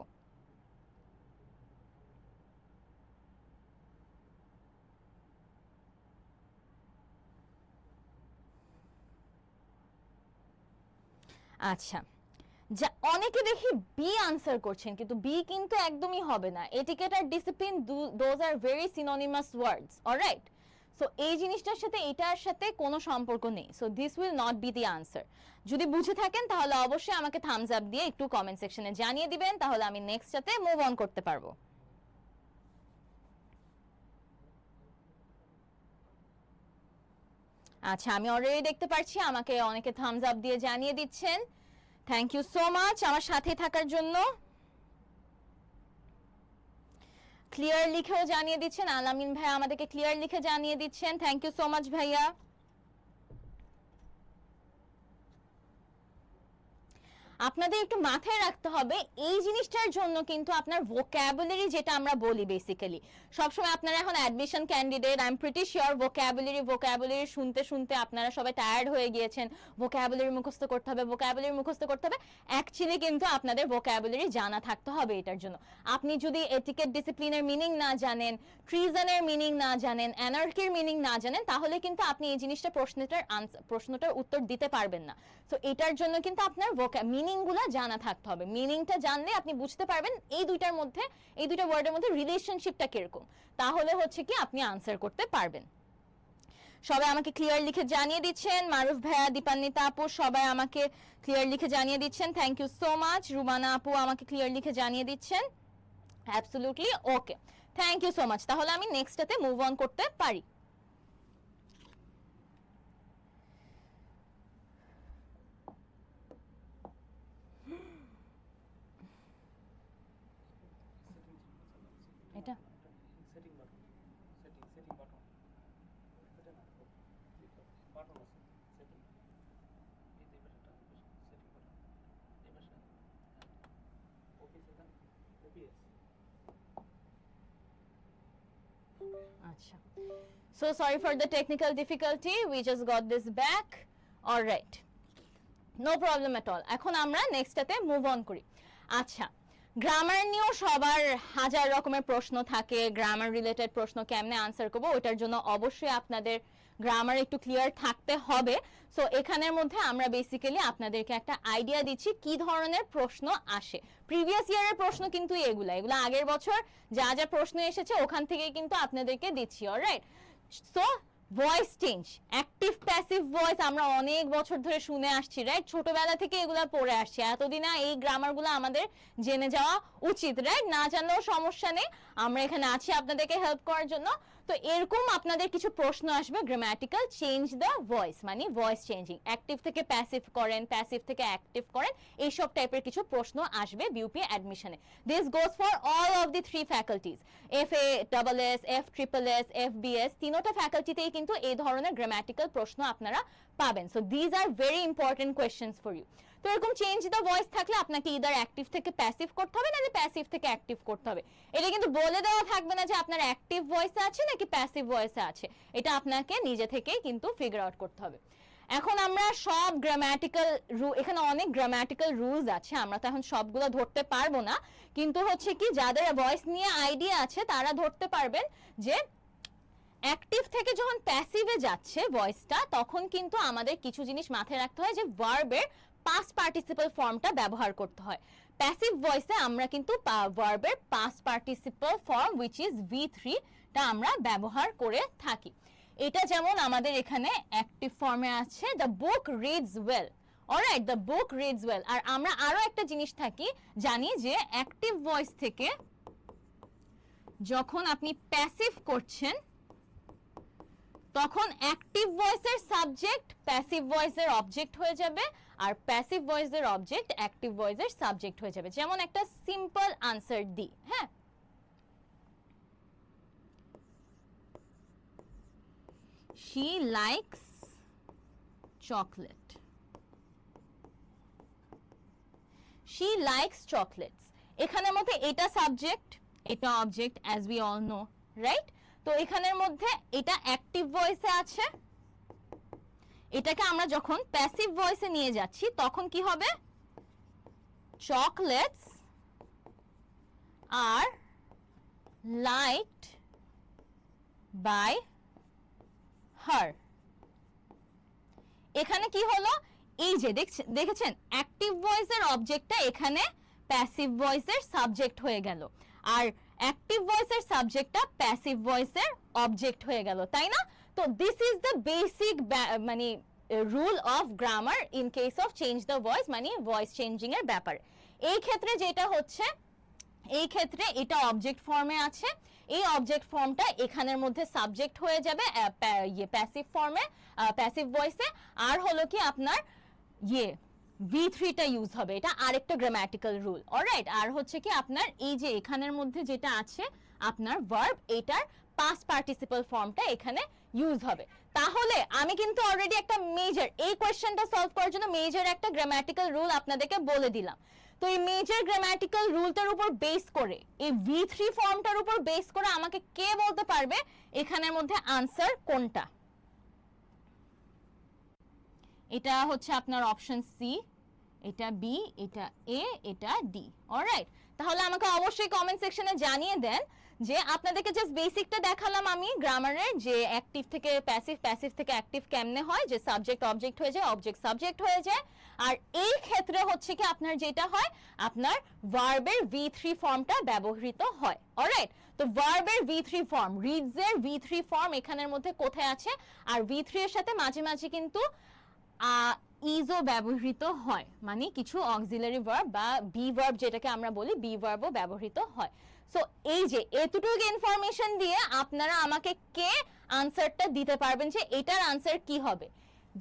আচ্ছা, যা অনেকে দেখি বি আনসার করছেন, কিন্তু বি কিন্তু একদমই হবে না। এটিকেট আর discipline those are very synonymous words. Alright, so এই জিনিসটার সাথে এটার সাথে কোনো সম্পর্ক নেই। So this will not be the answer. যদি বুঝে থাকেন তাহলে অবশ্যই আমাকে থামস আপ দিয়ে একটু কমেন্ট সেকশনে জানিয়ে দিবেন, তাহলে আমি নেক্সটটাতে মুভ অন করতে পারবো। আচ্ছা, আমি অলরেডি দেখতে পাচ্ছি আমাকে অনেকে থামস আপ দিয়ে জানিয়ে দিচ্ছেন। থ্যাংক ইউ সো মাচ আমার সাথে থাকার জন্য। ক্লিয়ার লিখেও জানিয়ে দিচ্ছেন, আলামিন ভাই আমাদেরকে ক্লিয়ার লিখে জানিয়ে দিচ্ছেন। থ্যাংক ইউ সো মাচ ভাইয়া। আপনাদের একটু মাথায় রাখতে হবে এই জিনিসটার জন্য কিন্তু আপনার ভোকাবুলারি, যেটা আমরা বলি বেসিক্যালি সবসময়, আপনারা এখন admission candidate, I am pretty sure vocabulary শুনতে শুনতে আপনারা সবাই টায়ার্ড হয়ে গিয়েছেন। ভোকাবুলারি মুখস্থ করতে হবে, ভোকাবুলারি মুখস্থ করতে হবে। অ্যাকচুয়ালি কিন্তু আপনাদের ভোকাবুলারি জানা থাকতে হবে এটার জন্য। আপনি যদি এটিকেট ডিসিপ্লিনের মিনিং না জানেন, ট্রিজনের মিনিং না জানেন, অ্যানার্কির মিনিং না জানেন, তাহলে কিন্তু আপনি এই জিনিসটা প্রশ্নটার উত্তর দিতে পারবেন না। সো এটার জন্য কিন্তু আপনার মিনিংগুলো জানা থাকতে হবে। মিনিংটা জানলে আপনি বুঝতে পারবেন এই দুইটার মধ্যে, এই দুইটা ওয়ার্ডের মধ্যে রিলেশনশিপটা কিরকম, তাহলে হচ্ছে কি আপনি আনসার করতে পারবেন। সবাই আমাকে ক্লিয়ার লিখে জানিয়ে দিচ্ছেন, মারুফ ভাইয়া, দীপান্বিতা আপু সবাই আমাকে ক্লিয়ার লিখে জানিয়ে দিচ্ছেন, thank you so much. Rumana আপু আমাকে ক্লিয়ার লিখে জানিয়ে দিচ্ছেন, absolutely okay, thank you so much. তাহলে আমি নেক্সটটাতে মুভ অন করতে পারি। এটা সেটিং বাটন, সেটিং বাটন, এটা না বাটন আছে সেটিং, এই যে বাটনটা সেটিং বাটন, এই পাশে ওপিএস, এটা ওপিএস। আচ্ছা, so sorry for the technical difficulty, we just got this back, all right, no problem at all. এখন আমরা নেক্সটটাতে মুভ অন করি। আচ্ছা, গ্রামার নিয়েও সবার হাজার রকমের প্রশ্ন থাকে, গ্রামার রিলেটেড প্রশ্ন কেমনে আনসার করব ওটার জন্য অবশ্যই আপনাদের গ্রামার একটু ক্লিয়ার থাকতে হবে। সো এখানের মধ্যে আমরা বেসিক্যালি আপনাদেরকে একটা আইডিয়া দিচ্ছি কি ধরনের প্রশ্ন আসে। প্রিভিয়াস ইয়ারের প্রশ্ন কিন্তু এগুলো আগের বছর যা যা প্রশ্ন এসেছে ওখান থেকে কিন্তু আপনাদেরকে দিচ্ছি, alright. So voice change, active passive voice আমরা অনেক বছর ধরে শুনে আসছি, রাইট? ছোটবেলা থেকে এগুলা পড়ে আসছি, এতদিনে এই গ্রামারগুলো আমাদের জেনে যাওয়া উচিত, রাইট? না জানলেও সমস্যা নেই, আমরা এখানে আছি আপনাদেরকে হেল্প করার জন্য। তো এরকম আপনাদের কিছু প্রশ্ন আসবে, গ্রামাটিক্যাল চেঞ্জ দ্য ভয়েস মানে ভয়েস চেঞ্জিং, অ্যাক্টিভ থেকে প্যাসিভ করেন, প্যাসিভ থেকে অ্যাক্টিভ করেন, এইসব টাইপের কিছু প্রশ্ন আসবে বিউপি অ্যাডমিশনে। This goes for all of the 3 faculties, FASS, FSSS, FBS, তিনোটা ফ্যাকাল্টিতেই কিন্তু এই ধরনের গ্রামাটিক্যাল প্রশ্ন আপনারা পাবেন। So these are very important questions for you. তো এরকম চেঞ্জ দ্য ভয়েস থাকলে আপনাকে ইদার অ্যাক্টিভ থেকে প্যাসিভ করতে হবে, নাহলে প্যাসিভ থেকে অ্যাক্টিভ করতে হবে। এটা কিন্তু বলে দেওয়া থাকবে না যে আপনার অ্যাক্টিভ ভয়েসে আছে নাকি প্যাসিভ ভয়েসে আছে, এটা আপনাকে নিজে থেকেই কিন্তু ফিগার আউট করতে হবে। এখন আমরা সব গ্রামাটিক্যাল এখানে অনেক গ্রামাটিক্যাল রুলস আছে, আমরা তো এখন সবগুলো ধরতে পারবো না, কিন্তু হচ্ছে কি যাদের ভয়েস নিয়ে আইডিয়া আছে তারা ধরতে পারবেন যে অ্যাক্টিভ থেকে যখন প্যাসিভে যাচ্ছে ভয়েসটা, তখন কিন্তু আমাদের কিছু জিনিস মাথায় রাখতে হয় যে ভার্বের পাস্ট পার্টিসিপল ফর্মটা ব্যবহার করতে হয়। প্যাসিভ ভয়েসে আমরা কিন্তু ভার্বের past participle form which is V3 টা আমরা ব্যবহার করে থাকি। এটা যেমন আমাদের এখানে অ্যাক্টিভ ফর্মে আছে, the book reads well, alright, the book reads well. আর আমরা আরো একটা জিনিস জানি যে অ্যাক্টিভ ভয়েস থেকে যখন আপনি প্যাসিভ করছেন তখন অ্যাক্টিভ ভয়েসের সাবজেক্ট প্যাসিভ ভয়েসের অবজেক্ট হয়ে যাবে, আর প্যাসিভ ভয়েসের অবজেক্ট অ্যাক্টিভ ভয়েসের সাবজেক্ট হয়ে যাবে। যেমন একটা সিম্পল আনসার দি, হ্যাঁ, she likes chocolate, she likes chocolates, এখানের মধ্যে এটা সাবজেক্ট এটা object as we all know, right? তো এখানের মধ্যে এটা অ্যাক্টিভ ভয়েসে আছে, এটাকে আমরা যখন প্যাসিভ ভয়েসে নিয়ে যাচ্ছি তখন কি হবে? Chocolates are liked by her. এখানে কি হলো? এই যে দেখেছেন অ্যাক্টিভ ভয়েসের অবজেক্টটা এখানে প্যাসিভ ভয়েসের সাবজেক্ট হয়ে গেল, আর অ্যাক্টিভ ভয়েসের সাবজেক্টটা প্যাসিভ ভয়েসের অবজেক্ট হয়ে গেল, তাই না? তো দিস ইজ দ্য বেসিক মানে rule of grammar in case of change the voice মানে ভয়েস চেঞ্জিং এর ব্যাপার। এই ক্ষেত্রে যেটা হচ্ছে, এই ক্ষেত্রে এটা অবজেক্ট ফর্মে আছে, এই অবজেক্ট ফর্মটা এখানের মধ্যে সাবজেক্ট হয়ে যাবে প্যাসিভ ফর্মে, প্যাসিভ ভয়েসে। আর হলো কি আপনার V3 টা ইউজ হবে, এটা আরেকটা গ্রামাটিক্যাল রুল, অলরাইট। আর হচ্ছে কি আপনার এই যে এখানের মধ্যে যেটা আছে আপনার ভার্ব, এটার পাস্ট পার্টিসিপল ফর্মটা এখানে ইউজ হবে। তাহলে আমি কিন্তু অলরেডি একটা মেজর, এই কোয়েশ্চেনটা সলভ করার জন্য মেজর একটা গ্রামাটিক্যাল রুল আপনাদেরকে বলে দিলাম। তো এই মেজর গ্রামাটিক্যাল রুলটার উপর বেস করে, এই V3 ফর্মটার উপর বেস করে আমাকে কে বলতে পারবে এখানের মধ্যে আনসার কোনটা? এটা হচ্ছে আপনার অপশন সি, এটা বি, এটা এ, এটা ডি, অলরাইট। তাহলে আমাকে অবশ্যই কমেন্ট সেকশনে জানিয়ে দেন যে আপনাদেরকে জাস্ট বেসিকটা দেখালাম আমি গ্রামারের, যে অ্যাক্টিভ থেকে প্যাসিভ, প্যাসিভ থেকে অ্যাক্টিভ কেমনে হয়, যে সাবজেক্ট অবজেক্ট হয়ে যায়, অবজেক্ট সাবজেক্ট হয়ে যায়। আর এই ক্ষেত্রে হচ্ছে কি আপনার যেটা হয়, আপনার ভার্বের V3 ফর্মটা ব্যবহৃত হয়। অলরাইট, তো ভার্বের V3 ফর্ম, রিডস এর V3 ফর্ম এখানের মধ্যে কোথায় আছে, আর V3 এর সাথে মাঝে মাঝে কিন্তু ইজও ব্যবহৃত হয়, মানে কিছু অক্সিলারি ভার্ব বা বি ভার্ব যেটাকে আমরা বলি, বি ভার্বও ব্যবহৃত হয়। সো এই যে এতটুকু ইনফরমেশন দিয়ে আপনারা আমাকে কে আনসারটা দিতে পারবেন যে এটার আনসার কি হবে।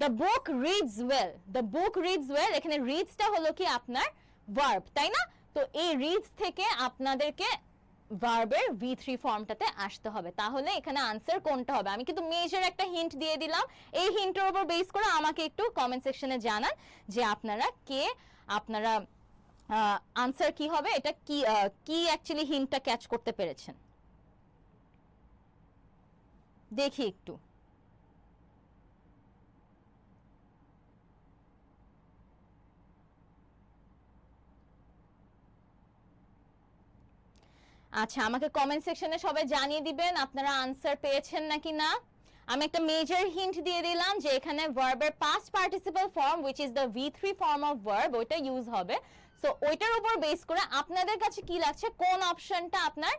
The book reads well, the book reads well, এখানে রিডসটা হলো কি আপনার ভার্ব, তাই না? তো এই রিডস থেকে আপনাদেরকে ভার্বের V3 ফর্মটাতে আসতে হবে, তাহলে এখানে আনসার কোনটা হবে। আমি কিন্তু মেজর একটা হিন্ট দিয়ে দিলাম, এই হিন্টের উপর বেস করে আমাকে একটু কমেন্ট সেকশনে জানান যে আপনারা আনসার কি হবে, এটা কি অ্যাকচুয়ালি হিন্টটা ক্যাচ করতে পেরেছেন, দেখি একটু। আচ্ছা, আমাকে কমেন্ট সেকশনে সবাই জানিয়ে দিবেন আপনারা আনসার পেয়েছেন নাকি না। আমি একটা মেজর হিন্ট দিয়ে দিলাম যে এখানে ভার্বের past participle form which is the V3 form of verb ওইটা ইউজ হবে। সো ওইটার উপর বেস করে আপনাদের কাছে কি লাগছে, কোন অপশনটা আপনার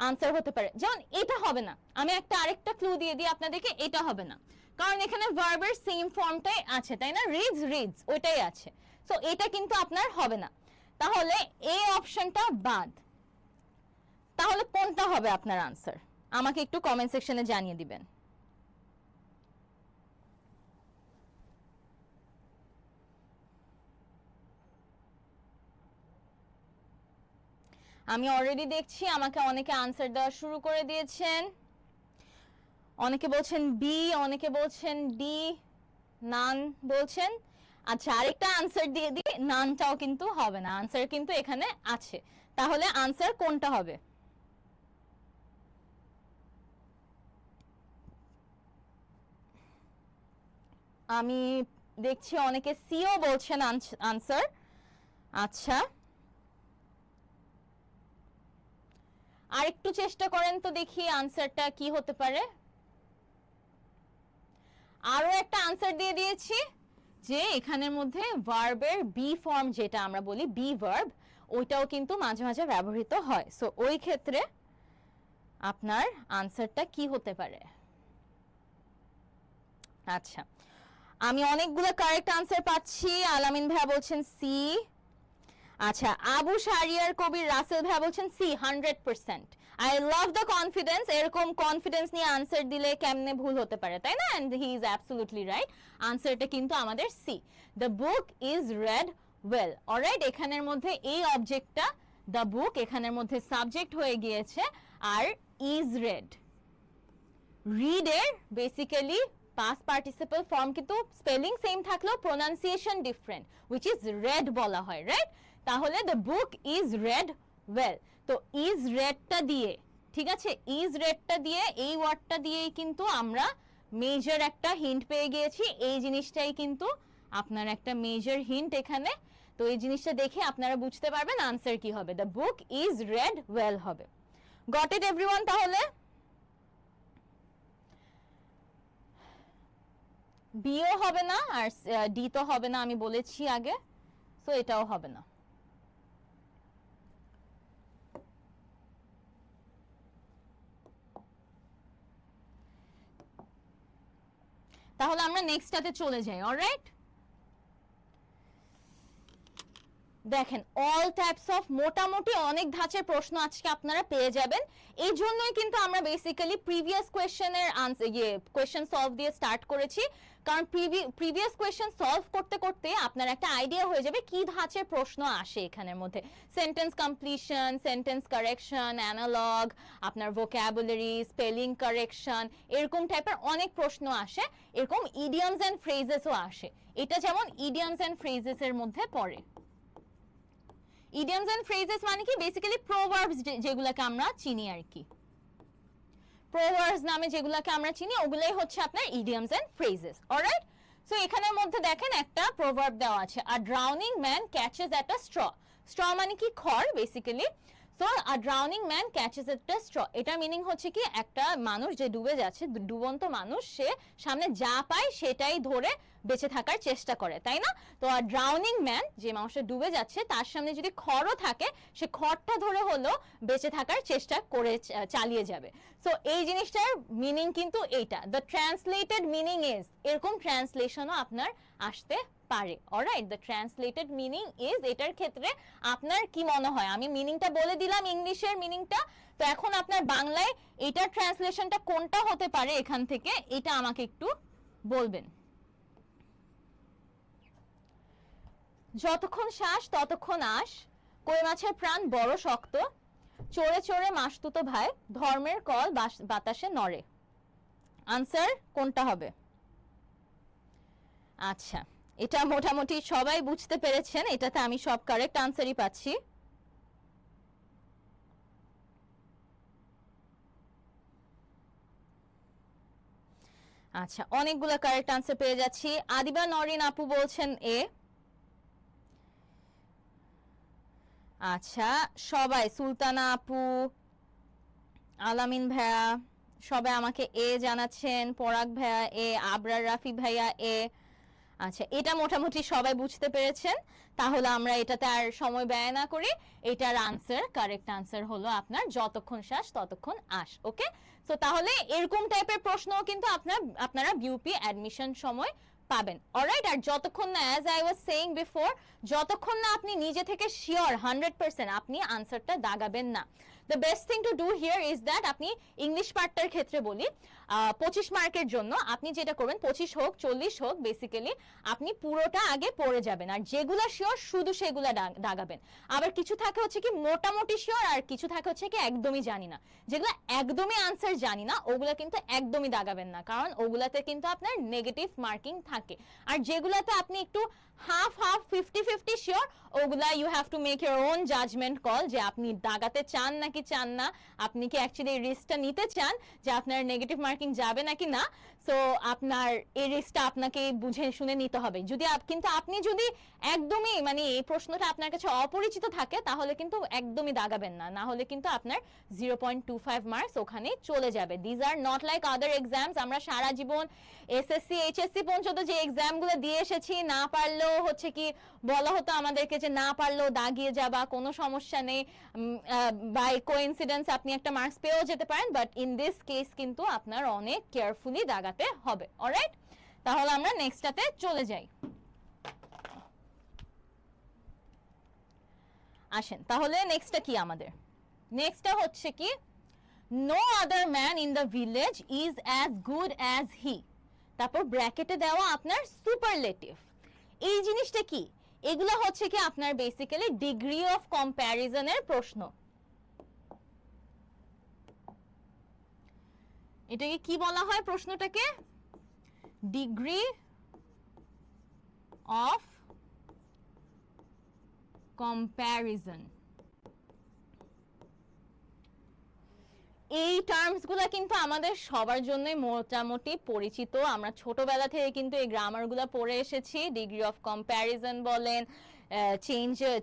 আনসার হতে পারে। যেমন এটা হবে না, আমি আরেকটা ক্লু দিয়ে দিই আপনাদেরকে, এটা হবে না, কারণ এখানে ভার্বের সেম ফর্মটাই আছে, তাই না? রিডস ওইটাই আছে। সো এটা কিন্তু আপনার হবে না, তাহলে এই অপশনটা বাদ। তাহলে কোনটা হবে আপনার আনসার, আমাকে একটু কমেন্ট সেকশনে জানিয়ে দিবেন। আমি অলরেডি দেখছি আমাকে অনেকে আনসার দেওয়া শুরু করে দিয়েছেন, অনেকে বলছেন বি, অনেকে বলছেন ডি, নান বলছেন। আচ্ছা, আরেকটা আনসার দিয়ে দিই, নানটাও কিন্তু হবে না, আনসার কিন্তু এখানে আছে। তাহলে আনসার কোনটা হবে? আমি দেখছি অনেকে সিও বলছেন আনসার। আচ্ছা, আরেকটু চেষ্টা করেন তো দেখি আনসারটা কি হতে পারে। আরো একটা আনসার দিয়ে দিয়েছি যে এখানের মধ্যে ভার্বের বি ফর্ম যেটা আমরা বলি বি ভার্ব, ওইটাও কিন্তু মাঝে মাঝে ব্যবহৃত হয়। সো ওই ক্ষেত্রে আপনার আনসারটা কি হতে পারে? আচ্ছা, আমি অনেকগুলো কারেক্ট আনসার পাচ্ছি। আলামিন ভাইয়া বলছেন সি। আচ্ছা, আবু শাহরিয়ার কবির রাসেল ভাইয়া বলছেন C 100%। I love the confidence, এরকম কনফিডেন্স নিয়ে আনসার দিলে কেমনে ভুল হতে পারে, তাই না? And he is absolutely right, আনসারটা কিন্তু আমাদের C, the book is read well. Alright, এখানের মধ্যে এই অবজেক্টটা দ্য বুক এখানের মধ্যে সাবজেক্ট হয়ে গিয়েছে, আর ইজ রেড, রিডের বেসিক্যালি পাস্ট পার্টিসিপল ফর্ম কিন্তু স্পেলিং সেম থাকলেও pronunciation different, which is read বলা হয়, রাইট? তাহলে the book is read well, তো ইজ রেডটা দিয়ে, ঠিক আছে, ইজ রেডটা দিয়ে এই ওয়ার্ডটা দিয়েই কিন্তু আমরা মেজর একটা হিন্ট পেয়ে গিয়েছি। এই জিনিসটাই কিন্তু আপনার একটা মেজর হিন্ট এখানে। তো এই জিনিসটা দেখে আপনারা বুঝতে পারবেন আনসার কি হবে, the book is read well হবে। Got it everyone? তাহলে বিও হবে না আর ডি তো হবে না, আমি বলেছি আগে, সো এটাও হবে না। তাহলে আমরা নেক্সটটাতে চলে যাই। অলরাইট, দেখেন অল টাইপস অফ, মোটামুটি অনেক ধাঁচের প্রশ্ন আজকে আপনারা পেয়ে যাবেন। এই জন্যই কিন্তু আমরা বেসিক্যালি প্রিভিয়াস কোয়েশ্চেনের কোয়েশ্চেন সলভ দিয়ে স্টার্ট করেছি, কারণ প্রিভিয়াস কোয়েশ্চেন সলভ করতে করতে আপনার একটা আইডিয়া হয়ে যাবে কি ধাঁচের প্রশ্ন আসে এখানের মধ্যে। Sentence completion, sentence correction, analogue, আপনার ভোক্যাবুলারি, স্পেলিং কারেকশন, এরকম টাইপের অনেক প্রশ্ন আসে। এরকম ইডিয়মস এন্ড ফ্রেজেসও আসে, এটা যেমন ইডিয়মস এন্ড ফ্রেজেস এর মধ্যে পড়ে। ইডিয়মস এন্ড ফ্রেজেস মানে কি, বেসিক্যালি প্রোভার্বস যেগুলোকে আমরা চিনি আর কি, প্রোভার্বস নামে যেগুলোকে আমরা চিনি ওগুলাই হচ্ছে আপনার idioms and phrases. Alright, so এখানের মধ্যে দেখেন একটা প্রোভার্ব দেওয়া আছে, a drowning man catches at a straw. Straw মানে কি, খড় basically. So a drowning man catches একটা স্ট্র, এটার মিনিং হচ্ছে কি একটা মানুষ যে ডুবে যাচ্ছে, ডুবন্ত মানুষ, সে সামনে যা পায় সেটাই ধরে বেঁচে থাকার চেষ্টা করে, তাই না? তো আ ড্রাউনিং ম্যান, যে মানুষটা ডুবে যাচ্ছে, তার সামনে যদি খড়ও থাকে সে খড়টা ধরে হলো বেঁচে থাকার চেষ্টা করে চালিয়ে যাবে। সো এই জিনিসটার মিনিং কিন্তু এইটা। দ্য ট্রান্সলেটেড মিনিং ইজ, এরকম ট্রান্সলেশনও আপনার আসতে পারে। Alright, the translated meaning is, এটার ক্ষেত্রে আপনার কি মনে হয়? আমি মিনিংটা বলে দিলাম ইংলিশের মিনিংটা, তো এখন আপনার বাংলায় এটার ট্রান্সলেশনটা কোনটা হতে পারে এখান থেকে, এটা আমাকে একটু বলবেন। যতক্ষণ শ্বাস ততক্ষণ আশ, কই মাছের প্রাণ বড় শক্ত, চড়ে চড়ে মাসতুতো ভাই, ধর্মের কল বাতাসে নড়ে। আনসার কোনটা হবে? আচ্ছা, এটা মোটামুটি সবাই বুঝতে পেরেছেন, এটাতে আমি সব কারেক্ট আনসারই পাচ্ছি। আচ্ছা, অনেকগুলো কারেক্ট আনসার পেয়ে যাচ্ছি। আদিবা নরিন আপু বলছেন এ। আচ্ছা, সবাই, সুলতানা আপু, আলামিন ভাইয়া, সবাই আমাকে এ জানাচ্ছেন। পরাগ ভাইয়া এ, আবরার রাফি ভাইয়া এ। আচ্ছা, এটা মোটামুটি সবাই বুঝতে পেরেছেন, তাহলে আমরা এটাতে আর সময় ব্যয় না করি। এটার আনসার, কারেক্ট আনসার হলো আপনার যতক্ষণ শ্বাস ততক্ষণ আশ। ওকে, সো তাহলে এরকম টাইপের প্রশ্নও কিন্তু আপনারা বিউপি অ্যাডমিশন সময় পাবেন। অলরাইট, আর যতক্ষণ না, as I was saying before, যতক্ষণ না আপনি নিজে থেকে শিওর 100% আপনি আনসারটা দাগাবেন না। The best thing to do here is that, আপনি ইংলিশ পার্টটার ক্ষেত্রে বলি, 25 মার্কের জন্য আপনি যেটা করবেন, 25 হোক 40 হোক, বেসিক্যালি আপনি পুরোটা আগে পড়ে যাবেন, আর যেগুলো শিওর শুধু সেগুলো দাগাবেন। আবার কিছু থাকে হচ্ছে কি মোটামুটি শিওর, আর কিছু থাকে হচ্ছে কি একদমই জানি না। যেগুলো একদমই আনসার জানি না ওগুলো কিন্তু একদমই দাগাবেন না, কারণ ওগুলাতে কিন্তু আপনার নেগেটিভ মার্কিং থাকে। আর যেগুলাতে আপনি একটু হাফ 50-50 শিওর, ওগুলা you have to make your own judgement call, যে আপনি দাগাতে চান নাকি চান না, আপনি কি অ্যাকচুয়ালি এই রিস্কটা নিতে চান যে আপনার নেগেটিভ মার্কিং যাবে নাকি না। সো আপনার এই রিস্কটা আপনাকে বুঝে শুনে নিতে হবে। কিন্তু আপনি যদি একদমই মানে এই প্রশ্নটা আপনার কাছে অপরিচিত থাকে, তাহলে কিন্তু একদমই দাগাবেন না, না হলে কিন্তু আপনার 0.25 মার্কস ওখানে চলে যাবে। These are not like other exams. আমরা সারা জীবন এসএসসি এইচএসসি পর্যন্ত যে এক্সামগুলো দিয়ে এসেছি, না পারলেও হচ্ছে কি বলা হতো আমাদেরকে যে না পারলেও দাগিয়ে যাবা, কোনো সমস্যা নেই, বাই কোইন্সিডেন্স আপনি একটা মার্কস পেয়েও যেতে পারেন, বাট ইন দিস কেস কিন্তু আপনার অনেক কেয়ারফুলি দাগাতে হবে। অলরাইট, তাহলে আমরা নেক্সটটাতে চলে যাই। আসেন, তাহলে নেক্সটটা কি আমাদের? নেক্সটটা হচ্ছে কি, no other man in the village is as good as he, তারপর ব্র্যাকেটে দেওয়া আপনার সুপারলেটিভ। এই জিনিসটা কি? এগুলো হচ্ছে কি আপনার বেসিক্যালি ডিগ্রি অফ কম্প্যারিজনের প্রশ্ন। এটাকে কি বলা হয় প্রশ্নটাকে? Degree of comparison. এই টার্মসগুলো কিন্তু আমাদের সবার জন্যই মোটামুটি পরিচিত। আমরা ছোটবেলা থেকে কিন্তু এই গ্রামারগুলো পড়ে এসেছি। ডিগ্রি অফ কম্প্যারিজন বলেন,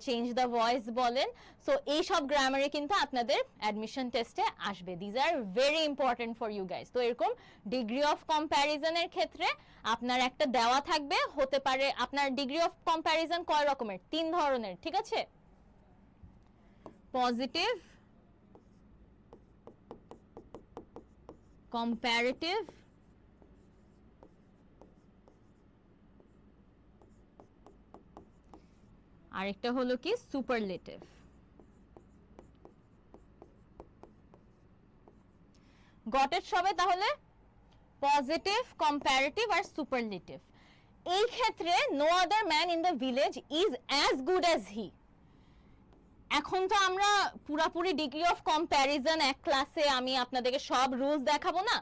চেঞ্জ দ্য ভয়েস বলেন, সো এই সব গ্রামারে কিন্তু আপনাদের অ্যাডমিশন টেস্টে আসবে। These are very important for you guys. তো এরকম ডিগ্রি অফ কম্প্যারিজনের ক্ষেত্রে আপনার একটা দেওয়া থাকবে, হতে পারে আপনার ডিগ্রি অফ কম্প্যারিজন কয় রকমের? 3 ধরনের, ঠিক আছে? পজিটিভ, কম্প্যারেটিভ, আরেকটা হলো কি সুপারলেটিভ। গটেড সবে? তাহলে পজিটিভ, কম্প্যারেটিভ আর সুপারলেটিভ। এই ক্ষেত্রে no other man in the village is as good as he. এখন তো আমরা পুরাপুরি ডিগ্রি অফ কম্প্যারিজন এক ক্লাসে আমি আপনাদেরকে সব রুলস দেখাবো না।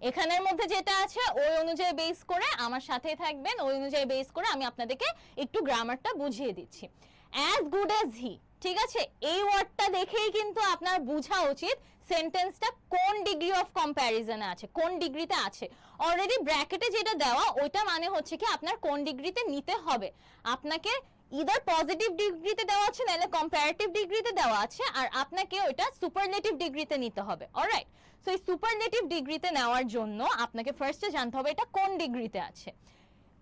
এখানের মধ্যে যেটা আছে ওই অনুযায়ী বেস করে আমার সাথেই থাকবেন, ওই অনুযায়ী বেস করে আমি আপনাদেরকে একটু গ্রামারটা বুঝিয়ে দিচ্ছি। অ্যাজ গুড অ্যাজ হি, ঠিক আছে? এই ওয়ার্ডটা দেখেই কিন্তু আপনার বোঝা উচিত সেন্টেন্সটা কোন ডিগ্রি অফ কম্প্যারিজনে আছে, কোন ডিগ্রিতে আছে। অলরেডি ব্র্যাকেটে যেটা দেওয়া ওইটা মানে হচ্ছে কি আপনার কোন ডিগ্রিতে নিতে হবে। আপনাকে ইদার পজিটিভ ডিগ্রিতে দেওয়া আছে নাহলে কম্পারেটিভ ডিগ্রিতে দেওয়া আছে, আর আপনাকে ওইটা সুপারলেটিভ ডিগ্রিতে নিতে হবে। অলরাইট, সো এই সুপারলেটিভ ডিগ্রিতে নেওয়ার জন্য আপনাকে ফার্স্টে জানতে হবে এটা কোন ডিগ্রিতে আছে।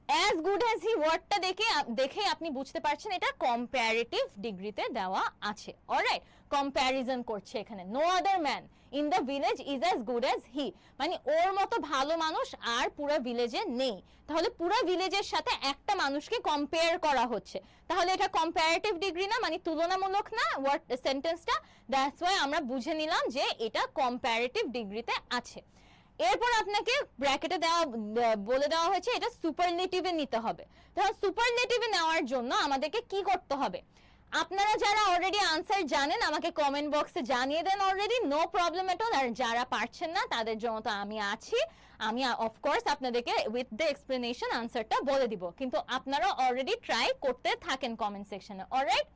অ্যাজ গুড অ্যাজ হি ওয়ার্ডটা দেখে আপনি বুঝতে পারছেন এটা কম্পারেটিভ ডিগ্রিতে দেওয়া আছে। অলরাইট, কম্প্যারিজন করছে এখানে। No other man in the village is as good as he, মানে ওর মতো ভালো মানুষ আর পুরো ভিলেজে নেই। তাহলে পুরো ভিলেজের সাথে একটা মানুষকে কম্পেয়ার করা হচ্ছে, তাহলে এটা কম্পারেটিভ ডিগ্রি না, মানে তুলনামূলক না ওয়ার্ড সেন্টেন্সটা। দ্যাটস ওয়াই আমরা বুঝে নিলাম যে এটা কম্পারেটিভ ডিগ্রিতে আছে। এরপর আপনাকে ব্র্যাকেটে বলে দেওয়া হয়েছে এটা সুপারলেটিভে নিতে হবে। তাহলে সুপারলেটিভে নেওয়ার জন্য আমাদেরকে কি করতে হবে? আপনারা যারা অলরেডি আনসার জানেন আমাকে কমেন্ট বক্সে জানিয়ে দেন already, no problem at all. আর যারা পারছেন না তাদের জন্য তো আমি আছি, আমি অফকোর্স আপনাদেরকে উইথ দ্য এক্সপ্লেনেশন আনসারটা বলে দিব, কিন্তু আপনারা অলরেডি ট্রাই করতে থাকেন কমেন্ট সেকশনে। অলরাইট,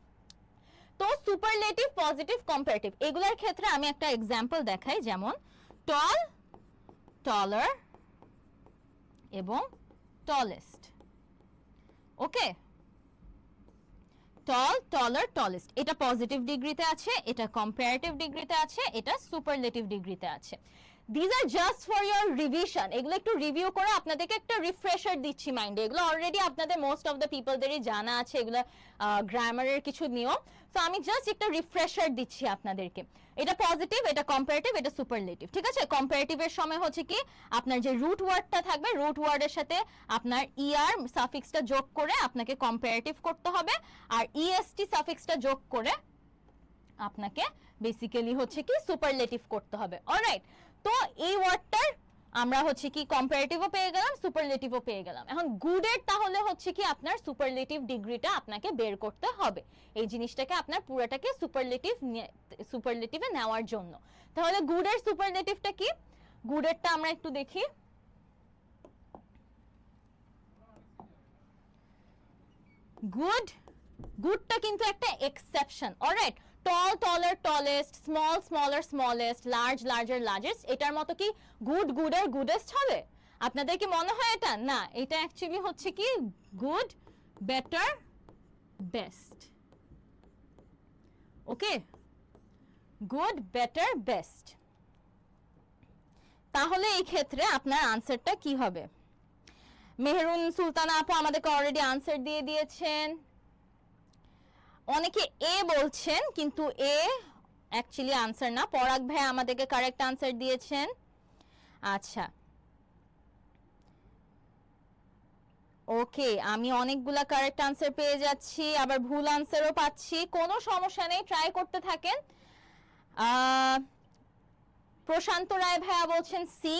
তো সুপারলেটিভ, পজিটিভ, কম্পারেটিভ এগুলোর ক্ষেত্রে আমি একটা এক্সাম্পল দেখাই, যেমন টল, টলার এবং টলেস্ট। ওকে, টল, টলার, টলেস্ট এটা পজিটিভ ডিগ্রিতে আছে, এটা কম্পারেটিভ ডিগ্রিতে আছে, এটা সুপারলেটিভ ডিগ্রিতে আছে। This are just for your revision, এগুলো একটু রিভিউ করে আপনাদেরকে একটা রিফ্রেশার দিচ্ছি মাইন্ডে। এগুলো অলরেডি আপনাদের মোস্ট অফ দ্য পিপলদেরই জানা আছে, এগুলো গ্রামারের কিছু নিয়ম। তো আমি জাস্ট একটা রিফ্রেশার দিচ্ছি আপনাদেরকে। এটা পজিটিভ, এটা কম্পারেটিভ, এটা সুপারলেটিভ। ঠিক আছে, কম্পারেটিভের সময় হচ্ছে কি আপনার যে রুট ওয়ার্ডটা থাকবে, রুট ওয়ার্ডের সাথে আপনার ইআর সাফিক্সটা যোগ করে আপনাকে কম্পারেটিভ করতে হবে, আর ইএসটি সাফিক্সটা যোগ করে আপনাকে বেসিক্যালি হচ্ছে কি সুপারলেটিভ করতে হবে। অলরাইট, তো এই ওয়ার্ডটার আমরা হচ্ছে কি কম্পারেটিভও পেয়ে গেলাম, সুপারলেটিভও পেয়ে গেলাম। এখন গুডের তাহলে হচ্ছে কি আপনার সুপারলেটিভ ডিগ্রিটা আপনাকে বের করতে হবে, এই জিনিসটাকে আপনার পুরোটাকে সুপারলেটিভে নেওয়ার জন্য। তাহলে গুডের সুপারলেটিভটা কি? গুডেরটা আমরা একটু দেখি। গুডটা কিন্তু একটা exception. Alright, tall, taller, tallest, small, smaller, smallest, large, larger, largest এটার মতো কি গুড, গুডার, গুডেস্ট হবে? আপনাদের কি মনে হয় এটা? না, এটা অ্যাকচুয়ালি হচ্ছে কি গুড, বেটার, বেস্ট। ওকে, গুড, বেটার, বেস্ট। তাহলে এই ক্ষেত্রে আপনার আনসারটা কি হবে? মেহরুন সুলতানা আপু আমাদেরকে অলরেডি আনসার দিয়ে দিয়েছেন। অনেকে এ বলছেন, কিন্তু এ অ্যাকচুয়ালি আনসার না। পরাগ ভাই আমাদেরকে কারেক্ট আনসার দিয়েছেন। আচ্ছা, ওকে, আমি অনেকগুলা কারেক্ট আনসার পেয়ে যাচ্ছি, আবার ভুল আনসারও পাচ্ছি। কোনো সমস্যা নেই, ট্রাই করতে থাকেন। প্রশান্ত রায় ভাইয়া বলছেন C.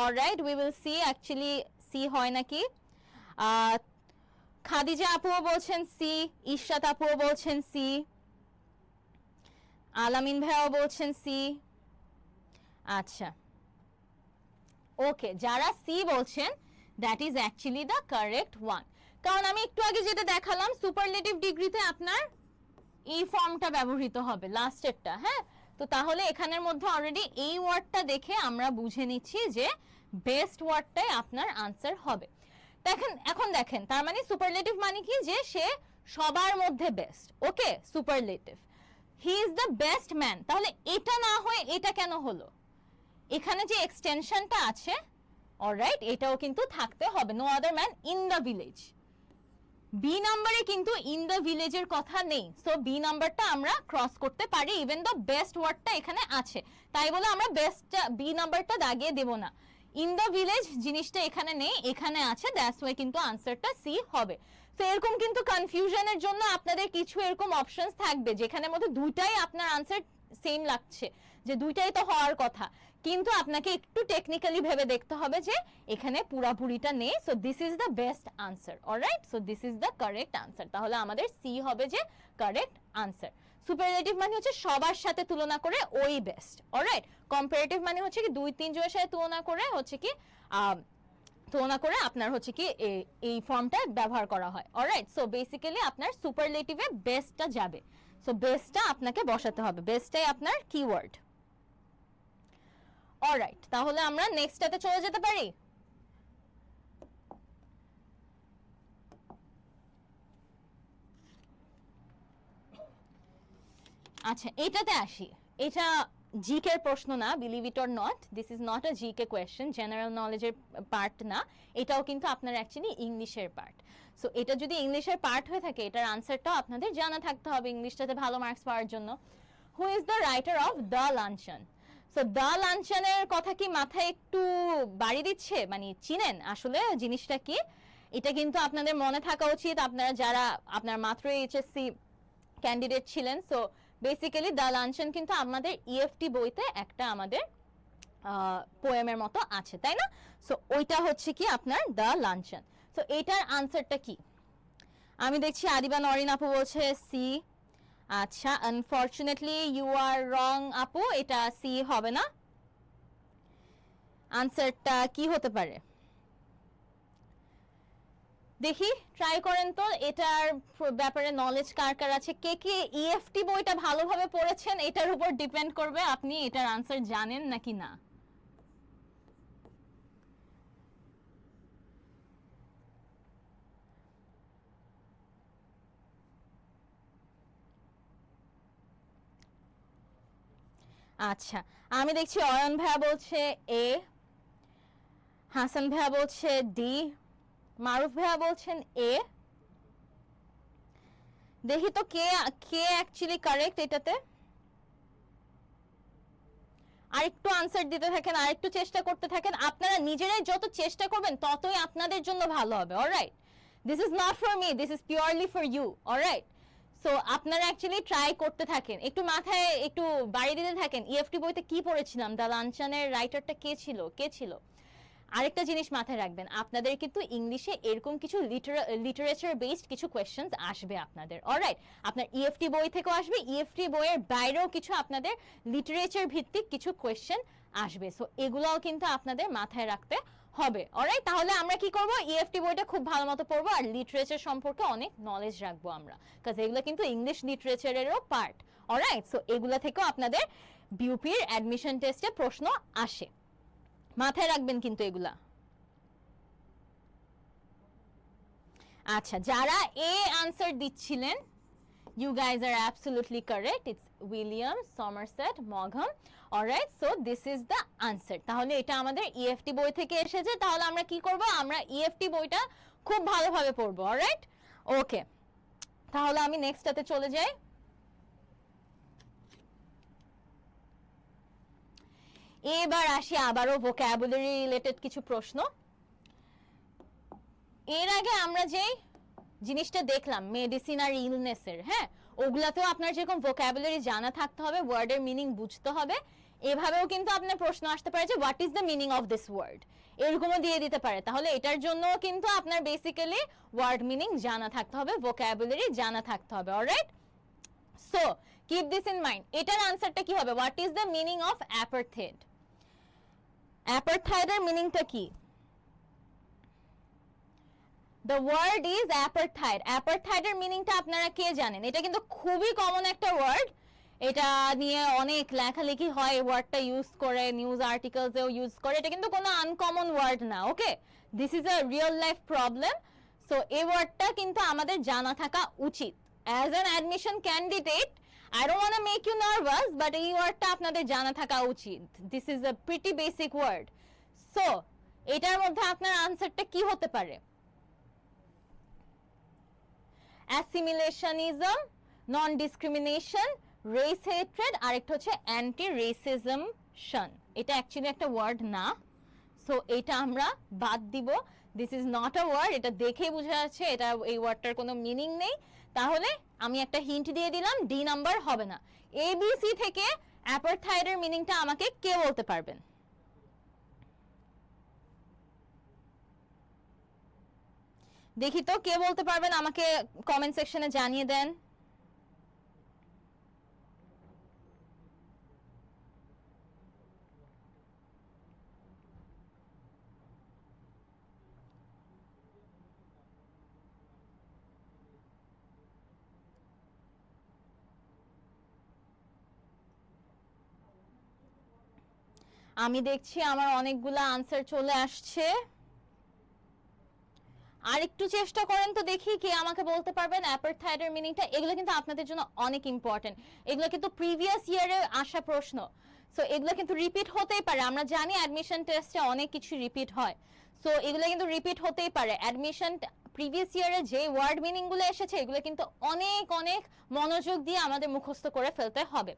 Alright, we will see actually C হয় নাকি। খাদিজা আপুও বলছেন সি, ইশরাত আপুও বলছেন সি, আলামিন ভাইও বলছেন সি। আচ্ছা, ওকে, যারা সি বলছেন that is actually the correct one. কারণ আমি একটু আগে যেটা দেখালাম সুপারলেটিভ ডিগ্রিতে আপনার এই ফর্মটা ব্যবহৃত হবে লাস্টেরটা। হ্যাঁ, তো তাহলে এখানের মধ্যে অলরেডি এই ওয়ার্ডটা দেখে আমরা বুঝে নিচ্ছি যে বেস্ট ওয়ার্ডটাই আপনার আনসার হবে। দেখেন, এখন দেখেন, তার মানে সুপারলেটিভ মানে কি যে সে সবার মধ্যে best. Okay, superlative, he is the best man. তাহলে এটা না হয়ে এটা কেন হলো? এখানে যে এক্সটেনশনটা আছে, অলরাইট, এটাও কিন্তু থাকতে হবে। No other man in the village. B নাম্বারে কিন্তু ইন দ্য ভিলেজের কথা নেই, সো বি নাম্বারটা আমরা ক্রস করতে পারি, ইভেন দ্য বেস্ট ওয়ার্ডটা এখানে আছে, তাই বলে আমরা বেস্টটা বি নাম্বারটা দাগিয়ে দেব না। ইন দ্য ভিলেজ জিনিসটা এখানে নেই, এখানে আছে, দ্যাটস ওয়াই কিন্তু আনসারটা সি হবে। তো এরকম কিন্তু কনফিউশনের জন্য আপনাদের কিছু এরকম অপশনস থাকবে যেখানের মধ্যে দুইটাই আপনার আনসার সেম লাগছে, যে দুইটাই তো হওয়ার কথা, কিন্তু আপনাকে একটু টেকনিক্যালি ভেবে দেখতে হবে যে এখানে পুরাপুরিটা নেই। So this is the best answer. Alright, so this is the correct answer. তাহলে আমাদের সি হবে যে কারেক্ট আনসার। সুপারলেটিভ মানে হচ্ছে সবার সাথে তুলনা করে ওই বেস্ট। অলরাইট, কম্পারেটিভ মানে হচ্ছে কি দুই তিন জনের সাথে তুলনা করে হচ্ছে কি আপনার হচ্ছে কি এই ফর্মটা ব্যবহার করা হয়। অলরাইট, সো বেসিক্যালি আপনার সুপারলেটিভে বেস্টটা যাবে, সো বেস্টটা আপনাকে বসাতে হবে, বেস্টটাই আপনার কিওয়ার্ড। অলরাইট, তাহলে আমরা নেক্সটটাতে চলে যেতে পারি। আচ্ছা এটাতে আসি। এটা জিকে এর প্রশ্ন না, believe it or not, this is not a GK question, general নলেজের পার্ট না, এটাও কিন্তু আপনার অ্যাকচুয়ালি ইংলিশের পার্ট। সো এটা যদি ইংলিশের পার্ট হয়ে থাকে, এটার আনসারটাও আপনাদের জানা থাকতে হবে ইংলিশটাতে ভালো মার্কস পাওয়ার জন্য। Who is the writer of the luncheon? So the লাঞ্চনের কথা কি মাথায় একটু বাড়ি দিচ্ছে, মানে চিনেন আসলে জিনিসটা কি? এটা কিন্তু আপনাদের মনে থাকা উচিত, আপনারা যারা আপনার মাত্র এইচএসসি ক্যান্ডিডেট ছিলেন। সো বেসিক্যালি দ্য লাঞ্চন কিন্তু আমাদের ইএফটি বইতে একটা আমাদের পোয়েমের মতো আছে, তাই না? সো ওইটা হচ্ছে কি আপনার দ্য লাঞ্চন। সো এটার আনসারটা কি? আমি দেখছি আদিবা নরিন আপু বলছে সি। আচ্ছা, আনফরচুনেটলি ইউ আর রং আপু, এটা সি হবে না। আনসারটা কি হতে পারে দেখি, ট্রাই করেন তো। এটার ব্যাপারে নলেজ কার কার আছে, কে কে ইএফটি বইটা ভালোভাবে পড়েছেন, এটার উপর ডিপেন্ড করবে আপনি এটার আনসার জানেন নাকি না। আচ্ছা, আমি দেখছি অয়ন ভাইয়া বলছে এ, হাসান ভাইয়া বলছে ডি, মারুফ ভাইয়া বলছেন এ। দেখি তো কে কে অ্যাকচুয়ালি কারেক্ট এটাতে। আরেকটু আনসার দিতে থাকেন, আরেকটু চেষ্টা করতে থাকেন, আপনারা নিজেরাই যত চেষ্টা করবেন ততই আপনাদের জন্য ভালো হবে। Alright, this is not for me, this is purely for you. Alright, so আপনারা অ্যাকচুয়ালি ট্রাই করতে থাকেন, একটু মাথায় একটু বাড়ি দিতে থাকেন। ইএফটি বইতে কি পড়েছিলাম, দ্য লাঞ্চনের রাইটারটা কে ছিল, কে ছিল। আরেকটা জিনিস মাথায় রাখবেন, আপনাদের কিন্তু ইংলিশে এরকম কিছু লিটারেচার বেসড কিছু কোয়েশ্চেন্স আসবে আপনাদের। অলরাইট, আপনার ইএফটি বই থেকেও আসবে, ইএফটি বইয়ের বাইরেও কিছু আপনাদের লিটারেচার ভিত্তিক কিছু কোয়েশ্চেন আসবে। সো এগুলোও কিন্তু আপনাদের মাথায় রাখতে হবে। অলরাইট, তাহলে আমরা কি করব, ইএফটি বইটা খুব ভালো মতো পড়বো আর লিটারেচার সম্পর্কে অনেক নলেজ রাখবো আমরা, কারণ এগুলো কিন্তু ইংলিশ লিটারেচারেরও পার্ট। অলরাইট, সো এগুলো থেকেও আপনাদের বিউপির অ্যাডমিশন টেস্টে প্রশ্ন আসে, মাথায় রাখবেন কিন্তু এগুলা। আচ্ছা, যারা এ আনসার দিচ্ছিলেন, you guys are absolutely correct, it's William Somerset Maugham. alright, so this is the answer. তাহলে এটা আমাদের ইএফটি বই থেকে এসেছে, তাহলে আমরা কি করব, আমরা ইএফটি বইটা খুব ভালোভাবে পড়বো। অলরাইট, ওকে, তাহলে আমি নেক্সটটাতে চলে যাই। এবার আসি আবারও ভোকাবুলারি রিলেটেড কিছু প্রশ্ন। এর আগে আমরা যে জিনিসটা দেখলাম মেডিসিন আর ইলনেসের, হ্যাঁ, ওগুলাতেও আপনার যেরকম ভোকাবুলারি জানা থাকতে হবে, ওয়ার্ডের মিনিং বুঝতে হবে। এভাবেও কিন্তু আপনার প্রশ্ন আসতে পারে যে what is the meaning of this word, এরকমও দিয়ে দিতে পারে। তাহলে এটার জন্য কিন্তু আপনার বেসিক্যালি ওয়ার্ড মিনিং জানা থাকতে হবে, ভোকাবুলারি জানা থাকতে হবে। Alright, so keep this in mind. এটার আনসারটা কি হবে, what is the meaning of apartheid? অ্যাপারথাইডের মিনিংটা কি? The word is apartheid. Apartheid এর মিনিংটা আপনারা কে জানেন? এটা কিন্তু খুবই কমন একটা ওয়ার্ড, এটা নিয়ে অনেক লেখালেখি হয়, ওয়ার্ডটা ইউজ করে নিউজ আর্টিকেলসেও ইউজ করে, এটা কিন্তু কোনো আনকমন ওয়ার্ড না। Okay, this is a real life problem. So এই ওয়ার্ডটা কিন্তু আমাদের জানা থাকা উচিত। As an admission candidate, I don't want to make you nervous, but এই ওয়ার্ডটা আপনাদের জানা থাকা উচিত। This is a pretty basic word. So এটার মধ্যে আপনার আনসারটা কি হতে পারে? Assimilationism, non discrimination, race hatred, আরেকটা হচ্ছে অ্যান্টি রেসিজম শন। এটা অ্যাকচুয়ালি একটা ওয়ার্ড না, সো এটা আমরা বাদ দিব। This is not a word, এটা দেখেই বোঝা যাচ্ছে এটা, এই ওয়ার্ডটার কোনো মিনিং নেই। তাহলে আমি একটা হিন্ট দিয়ে দিলাম, ডি নাম্বার হবে না। এবিসি থেকে অ্যাপারথাইডের মিনিংটা আমাকে কে বলতে পারবেন? দেখি তো কে বলতে পারবেন, আমাকে কমেন্ট সেকশনে জানিয়ে দেন। আমি দেখছি আমার অনেকগুলো আনসার চলে আসছে। আর একটু চেষ্টা করেন তো দেখি কে আমাকে বলতে পারবেন অ্যাপারথাইডের মিনিংটা। এগুলো কিন্তু আপনাদের জন্য অনেক ইম্পর্টেন্ট, এগুলো কিন্তু প্রিভিয়াস ইয়ারে আসা প্রশ্ন, সো এগুলো কিন্তু রিপিট হতেই পারে। আমরা জানি অ্যাডমিশন টেস্টে অনেক কিছু রিপিট হয়, সো এগুলো কিন্তু রিপিট হতেই পারে। অ্যাডমিশন প্রিভিয়াস ইয়ারে যে ওয়ার্ড মিনিং গুলো এসেছে এগুলো কিন্তু অনেক অনেক মনোযোগ দিয়ে আমাদের মুখস্থ করে ফেলতে হবে।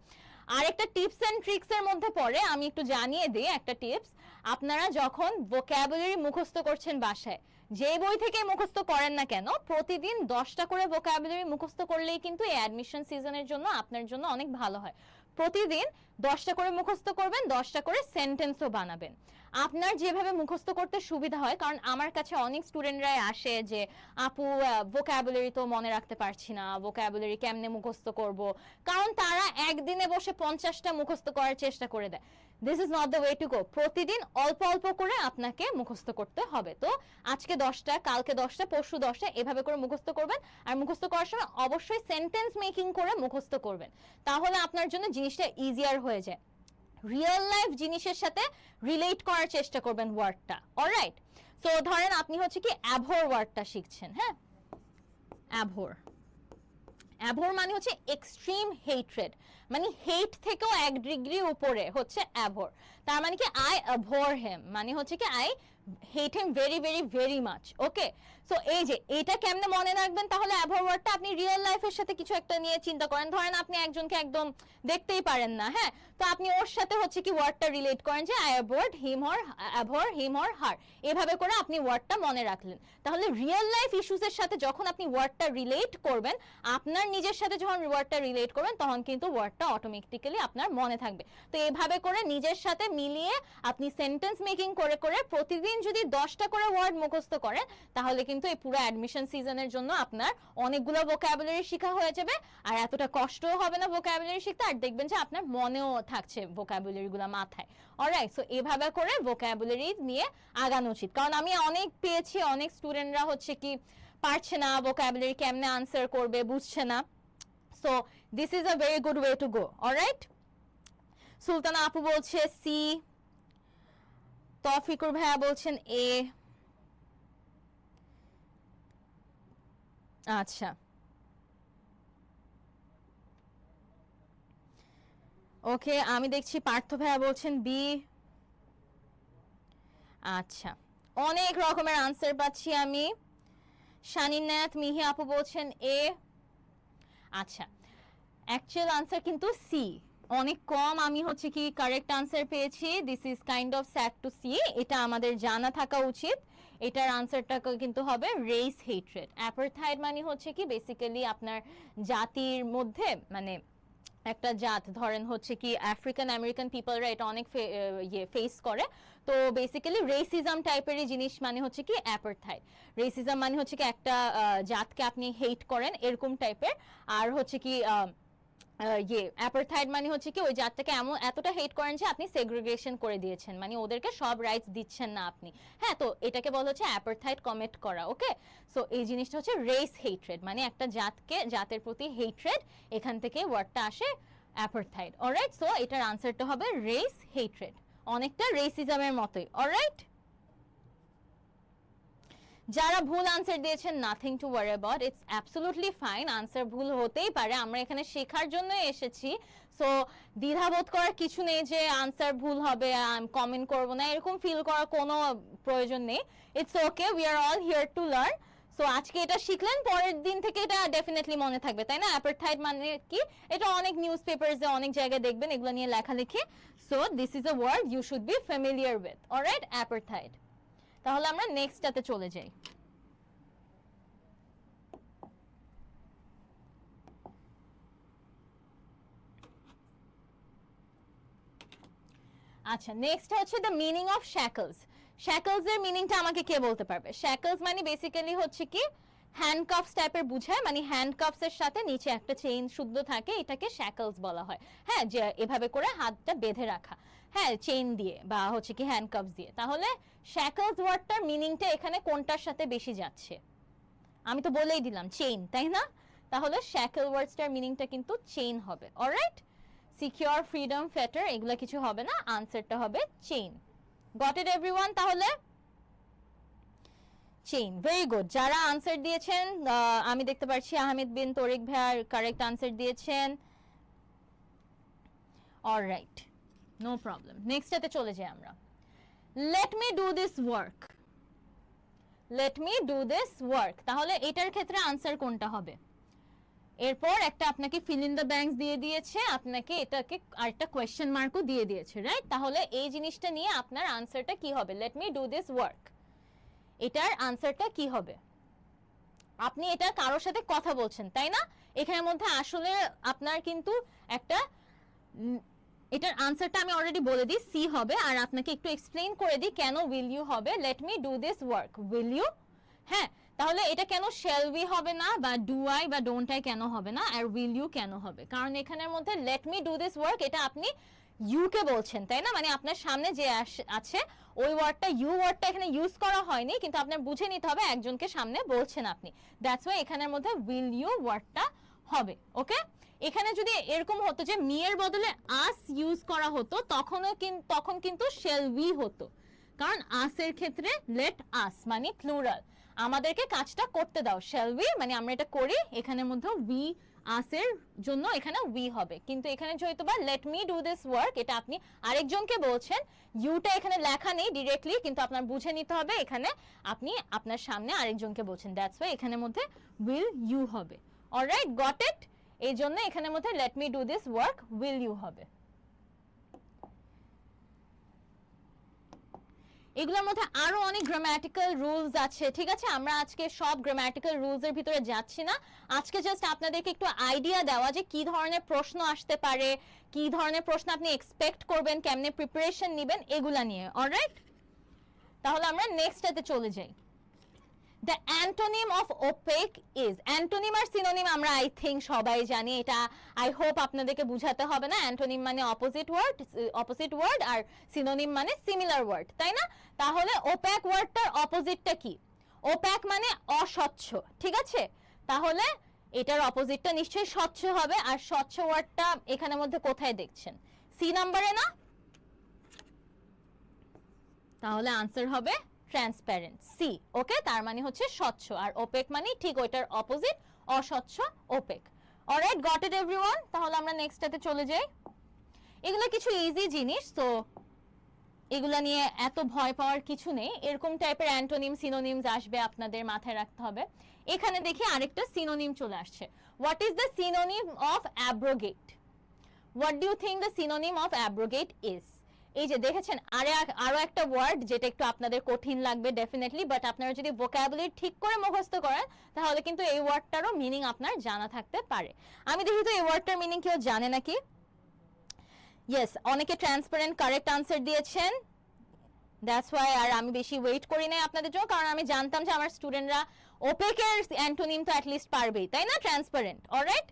আর একটা টিপস এন্ড ট্রিক্স এর মধ্যে পড়ে, আমি একটু জানিয়ে দিই একটা টিপস। আপনারা যখন ভোকাবুলারি মুখস্থ করছেন বাসায়, যে বই থেকে মুখস্থ করেন না কেন, প্রতিদিন 10টা করে ভোকাবুলারি মুখস্থ করলেই কিন্তু এই অ্যাডমিশন সিজনের জন্য আপনার জন্য অনেক ভালো হয়। প্রতিদিন 10টা করে মুখস্থ করবেন, 10টা করে সেন্টেন্সও বানাবেন। আপনার যেভাবে মুখস্থ করতে সুবিধা হয়, কারণ আমার কাছে অনেক স্টুডেন্টরাই আসে যে আপু ভোকাবুলারি তো মনে রাখতে পারছি না, ভোকাবুলারি কেমনে মুখস্থ করব, কারণ তারা একদিনে বসে 50টা মুখস্থ করার চেষ্টা করে দেয়। This is not the way to go. প্রতিদিন অল্প অল্প করে আপনাকে মুখস্থ করতে হবে। তো আজকে 10টা, কালকে 10টা, পরশু 10টা, এভাবে করে মুখস্থ করবেন। আর মুখস্থ করার সময় অবশ্যই সেন্টেন্স মেকিং করে মুখস্থ করবেন, তাহলে আপনার জন্য জিনিসটা ইজিয়ার হয়ে যায়। রিয়েল লাইফ জিনিসের সাথে রিলেট করার চেষ্টা করবেন ওয়ার্ডটা, অলরাইট? সো ধরেন আপনি হচ্ছে কি অ্যাভোর ওয়ার্ডটা শিখছেন, হ্যাঁ, অ্যাভোর। অ্যাভোর মানে হচ্ছে এক্সট্রিম হেট্রেড, মানে হেট থেকেও 1 ডিগ্রি উপরে হচ্ছে অ্যাভোর। তার মানে কি আই অ্যাভোর হিম, মানে হচ্ছে কি I hate him very very very much. Okay, so এই যে এটা কেমনে মনে রাখবেন, তাহলে অ্যাভোর ওয়ার্ডটা আপনি রিয়েল লাইফের সাথে কিছু একটা নিয়ে চিন্তা করেন। ধরেন আপনি একজনকে একদম দেখতেই পারেন না, হ্যাঁ, তো আপনি ওর সাথে হচ্ছে কি ওয়ার্ডটা রিলেট করেন যে I abhorred him or abhor him or her, এভাবে করে আপনি ওয়ার্ডটা মনে রাখলেন। তাহলে রিয়েল লাইফ ইস্যুসের সাথে যখন আপনি ওয়ার্ডটা রিলেট করবেন, আপনার নিজের সাথে যখন ওয়ার্ডটা রিলেট করবেন, তখন কিন্তু ওয়ার্ডটা অটোমেটিক্যালি আপনার মনে থাকবে। তো এভাবে করে নিজের সাথে মিলিয়ে আপনি সেন্টেন্স মেকিং করে করে প্রতিদিন যদি 10টা করে ওয়ার্ড মুখস্থ করেন, তাহলে কিন্তু এই পুরো অ্যাডমিশন সিজনের জন্য আপনার অনেকগুলো ভোকাবুলারি শেখা হয়ে যাবে, আর এতটা কষ্টও হবে না ভোকাবুলারি শিখতে, আর দেখবেন যে আপনার মনেও থাকছে ভোকাবুলারিগুলো মাথায়। অলরাইট, সো এভাবে করে ভোকাবুলারি নিয়ে আগানো উচিত। কারণ আমি অনেক পেয়েছি, অনেক স্টুডেন্টরা হচ্ছে কি পারছে না, ভোকাবুলারি কেমনে আনসার করবে বুঝছে না। So this is a very good way to go, alright? Sultana আপু বলছে সি, তৌফিকুর ভাইয়া বলছেন এ। আচ্ছা, ওকে, আমি দেখছি পার্থ ভাইয়া বলছেন বি। আচ্ছা, অনেক রকমের আনসার পাচ্ছি আমি। শানিনাথ মিহি আপু বলছেন এ। আচ্ছা, অ্যাকচুয়াল আনসার কিন্তু সি, অনেক কম আমি হচ্ছে কি কারেক্ট আনসার পেয়েছি। This is kind of sad to see, এটা আমাদের জানা থাকা উচিত। এটার আনসারটা কিন্তু হবে রেস হেট্রেড। অ্যাপারথাইড মানে হচ্ছে কি বেসিক্যালি আপনার জাতির মধ্যে, মানে একটা জাত, ধরেন হচ্ছে কি আফ্রিকান আমেরিকান পিপলরা এটা অনেক ফেস করে। তো বেসিক্যালি রেসিজম টাইপেরই জিনিস মানে হচ্ছে কি অ্যাপারথাইড। রেসিজম মানে হচ্ছে কি একটা জাতকে আপনি হেট করেন এরকম টাইপের। আর হচ্ছে কি অ্যাপারথাইড মানে হচ্ছে কি ওই জাতটাকে এতটা হেট করেন যে আপনি সেগ্রিগেশন করে দিয়েছেন, মানে ওদেরকে সব রাইটস দিচ্ছেন না আপনি, হ্যাঁ। তো এটাকে বলা হচ্ছে অ্যাপারথাইড কমিট করা। ওকে, সো এই জিনিসটা হচ্ছে রেস হেট্রেড, মানে একটা জাতের প্রতি হেট্রেড, এখান থেকে ওয়ার্ডটা আসে অ্যাপারথাইড। অলরাইট, সো এটার আনসারটা হবে রেস হেট্রেড, অনেকটা রেসিজমের মতোই। অলরাইট, যারা ভুল আনসার দিয়েছেন nothing to worry about, it's absolutely fine, answer ভুল হতেই পারে, আমরা এখানে শেখার জন্য এসেছি। সো দ্বিধাবোধ করার কিছু নেই যে আনসার ভুল হবে, কমেন্ট করব না, এরকম ফিল করার কোনো প্রয়োজন নেই। It's okay, we are all here to learn. So আজকে এটা শিখলেন, পরের দিন থেকে এটা ডেফিনেটলি মনে থাকবে, তাই না? অ্যাপারথাইড মানে কি, এটা অনেক নিউজ পেপারসে অনেক জায়গায় দেখবেন এগুলো নিয়ে লেখালেখি। So this is a word you should be familiar with, alright? Apartheid. তাহলে আমরা নেক্সটটাতে চলে যাই। আচ্ছা, নেক্সট হচ্ছে the meaning of shackles. Shackles এর মিনিংটা আমাকে কে বলতে পারবে? শ্যাকলস মানে বেসিক্যালি হচ্ছে কি হ্যান্ডকাফস টাইপের বুঝায়, মানে হ্যান্ডকাফস এর সাথে নিচে একটা চেইন শুদ্ধ থাকে, এটাকে শ্যাকলস বলা হয়। হ্যাঁ, যে এভাবে করে হাতটা বেঁধে রাখা, হ্যাঁ, চেইন দিয়ে বা হচ্ছে কি হ্যান্ডকাফস দিয়ে। তাহলে শ্যাকলস ওয়ার্ডটার মিনিংটা এখানে কোনটার সাথে বেশি যাচ্ছে? আমি তো বলেই দিলাম চেইন, তাই না? তাহলে শ্যাকল ওয়ার্ডসটার মিনিংটা কিন্তু চেইন হবে। অলরাইট, সিকিউর, ফ্রিডম, ফেটার এগুলা কিছু হবে না, আনসারটা হবে চেইন। Got it everyone? তাহলে চেইন। Very good. যারা আনসার দিয়েছেন আমি দেখতে পাচ্ছি আহমেদ বিন তরিক ভাইয়ার কারেক্ট আনসার দিয়েছেন। Alright, no problem. নেক্সটটাতে চলে যাই আমরা। Let me do this work. Let me do this work, তাহলে এটার ক্ষেত্রে আনসার কোনটা হবে? এরপর একটা আপনাকে ফিল ইন দ্য ব্ল্যাঙ্কস দিয়ে দিয়েছে, আপনাকে এটাকে আরেকটা কোয়েশ্চেন মার্কও দিয়ে দিয়েছে, রাইট? তাহলে এই জিনিসটা নিয়ে আপনার আনসারটা কি হবে? Let me do this work, এটার আনসারটা কি হবে? আপনি এটা কারোর সাথে কথা বলছেন, তাই না? এখানের মধ্যে আসলে আপনার কিন্তু একটা এটার আনসারটা আমি অলরেডি বলে দিই, সি হবে। আর আপনাকে একটু এক্সপ্লেইন করে দিই কেন উইল ইউ হবে। Let me do this work, will you? হ্যাঁ, তাহলে এটা কেন শ্যাল উই হবে না, বা ডু আই বা ডোন্ট আই কেন হবে না, আর উইল ইউ কেন হবে? কারণ এখানের মধ্যে let me do this work, এটা আপনি ইউ কে বলছেন, তাই না? মানে আপনার সামনে যে আছে ওই ওয়ার্ডটা, ইউ ওয়ার্ডটা এখানে ইউজ করা হয়নি, কিন্তু আপনার বুঝে নিতে হবে একজনকে সামনে বলছেন আপনি। দ্যাটস ওয়াই এখানের মধ্যে উইল ইউ ওয়ার্ডটা হবে। ওকে, এখানে যদি এরকম হতো যে মি এর বদলে আস ইউজ করা হতো, তখন কিন্তু শেল উই হতো, কারণ আস এর ক্ষেত্রে লেট আস মানে প্লুরাল, আমাদেরকে কাজটা করতে দাও। শেল উই মানে আমরা এটা করি, এখানের মধ্যে উই আসের জন্য এখানে উই হবে। কিন্তু এখানে যেহেতু বা late me do this work, এটা আপনি আরেকজনকে বলছেন, ইউটা এখানে লেখা নেই ডিরেক্টলি, কিন্তু আপনার বুঝে নিতে হবে এখানে আপনি আপনার সামনে আরেকজনকে বলছেন। দ্যাটস ওয়াই এখানের মধ্যে উইল ইউ হবে। Alright, got it? এই জন্য এখানের মধ্যে let me do this work will you হবে। এগুলোর মধ্যে আরো অনেক গ্রামাটিক্যাল রুলস আছে, ঠিক আছে? আমরা আজকে সব গ্রামাটিক্যাল রুলস এর ভিতরে যাচ্ছি না, আজকে জাস্ট আপনাদেরকে একটু আইডিয়া দেওয়া যে কি ধরনের প্রশ্ন আসতে পারে, কি ধরনের প্রশ্ন আপনি এক্সপেক্ট করবেন, কেমনে প্রিপারেশন নেবেন, এগুলা নিয়ে। অলরাইট, তাহলে আমরা নেক্সটটাতে চলে যাই। The antonym of opaque is, antonym আর সিনোনিম আমরা আই থিঙ্ক সবাই জানি, এটা আই হোপ আপনাদেরকে বুঝাতে হবে না। অ্যান্টোনিম মানে অপোজিট ওয়ার্ড, আর সিনোনিম মানে সিমিলার ওয়ার্ড, তাই না? তাহলে ওপ্যাক ওয়ার্ডটার অপোজিটটা কি? ওপ্যাক মানে অস্বচ্ছ, ঠিক আছে? তাহলে এটার অপোজিটটা নিশ্চয়ই স্বচ্ছ হবে। আর স্বচ্ছ ওয়ার্ডটা এখানের মধ্যে কোথায় দেখছেন? সি নাম্বারে না? তাহলে আনসার হবে ট্রান্সপারেন্ট, সি। ওকে, তার মানে হচ্ছে স্বচ্ছ, আর ওপেক মানে ঠিক ওইটার অপোজিট, অস্বচ্ছ, opaque. Alright, got it everyone? তাহলে আমরা নেক্সটটাতে চলে যাই। এগুলো কিছু ইজি জিনিস, তো এগুলা নিয়ে এত ভয় পাওয়ার কিছু নেই। এরকম টাইপের অ্যান্টোনিম সিনোনিমস আসবে, আপনাদের মাথায় রাখতে হবে। এখানে দেখি আরেকটা সিনোনিম চলে আসছে। What is the synonym of abrogate? What do you think the synonym of abrogate is? এই যে দেখেছেন আরো একটা ওয়ার্ড যেটা একটু আপনাদের কঠিন লাগবে ডেফিনেটলি, বাট আপনারা যদি ভোকাবুলারি ঠিক করে মুখস্থ করেন তাহলে কিন্তু এই ওয়ার্ডটারও মিনিং আপনার জানা থাকতে পারে। আমি দেখি তো এই ওয়ার্ডটার মিনিং কেউ জানে নাকি? ইয়েস, অনেকে ট্রান্সপারেন্ট কারেক্ট আনসার দিয়েছেন। দ্যাটস ওয়াই আর আমি বেশি ওয়েট করি নাই আপনাদের জন্য, কারণ আমি জানতাম যে আমার স্টুডেন্টরা ওপেকের অ্যান্টোনিম তো অ্যাটলিস্ট পারবেই, তাই না? ট্রান্সপারেন্ট। অলরাইট,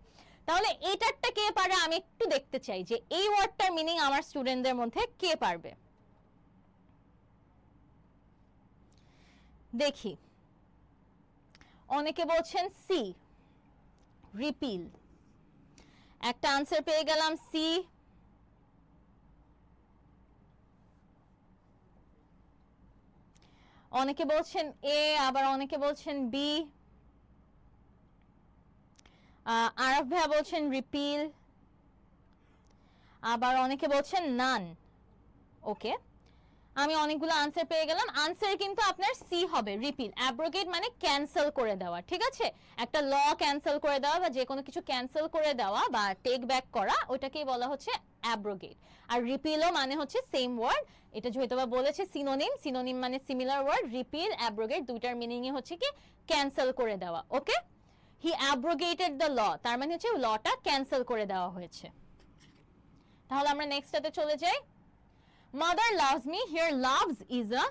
তাহলে এটারটা কে পারে আমি একটু দেখতে চাই যে এই ওয়ার্ডটার মিনিং আমার স্টুডেন্টদের মধ্যে কে পারবে। দেখি, অনেকে বলছেন সি, রিপিল। একটা আনসার পেয়ে গেলাম, সি। অনেকে বলছেন এ, আবার অনেকে বলছেন বি। আরফ ভাইয়া বলছেন রিপিল, আবার অনেকে বলছেন নান। ওকে, আমি অনেকগুলো আনসার পেয়ে গেলাম। আনসার কিন্তু আপনার সি হবে, রিপিল। অ্যাব্রোগেট মানে ক্যান্সেল করে দেওয়া, ঠিক আছে? একটা ল ক্যান্সেল করে দেওয়া বা যে কোনো কিছু ক্যান্সেল করে দেওয়া বা টেক ব্যাক করা, ওটাকেই বলা হচ্ছে অ্যাব্রোগেট। আর রিপিলও মানে হচ্ছে সেম ওয়ার্ড, এটা যেহেতু বা বলেছে সিনোনিম, সিনোনিম মানে সিমিলার ওয়ার্ড। রিপিল, অ্যাব্রোগেট দুইটার মিনিংই হচ্ছে কি ক্যান্সেল করে দেওয়া। ওকে, হি অ্যাব্রোগেটেড দ্য ল, তার মানে হচ্ছে লটা ক্যান্সেল করে দেওয়া হয়েছে। তাহলে আমরা নেক্সটটাতে চলে যাই। Mother loves me, here loves is a,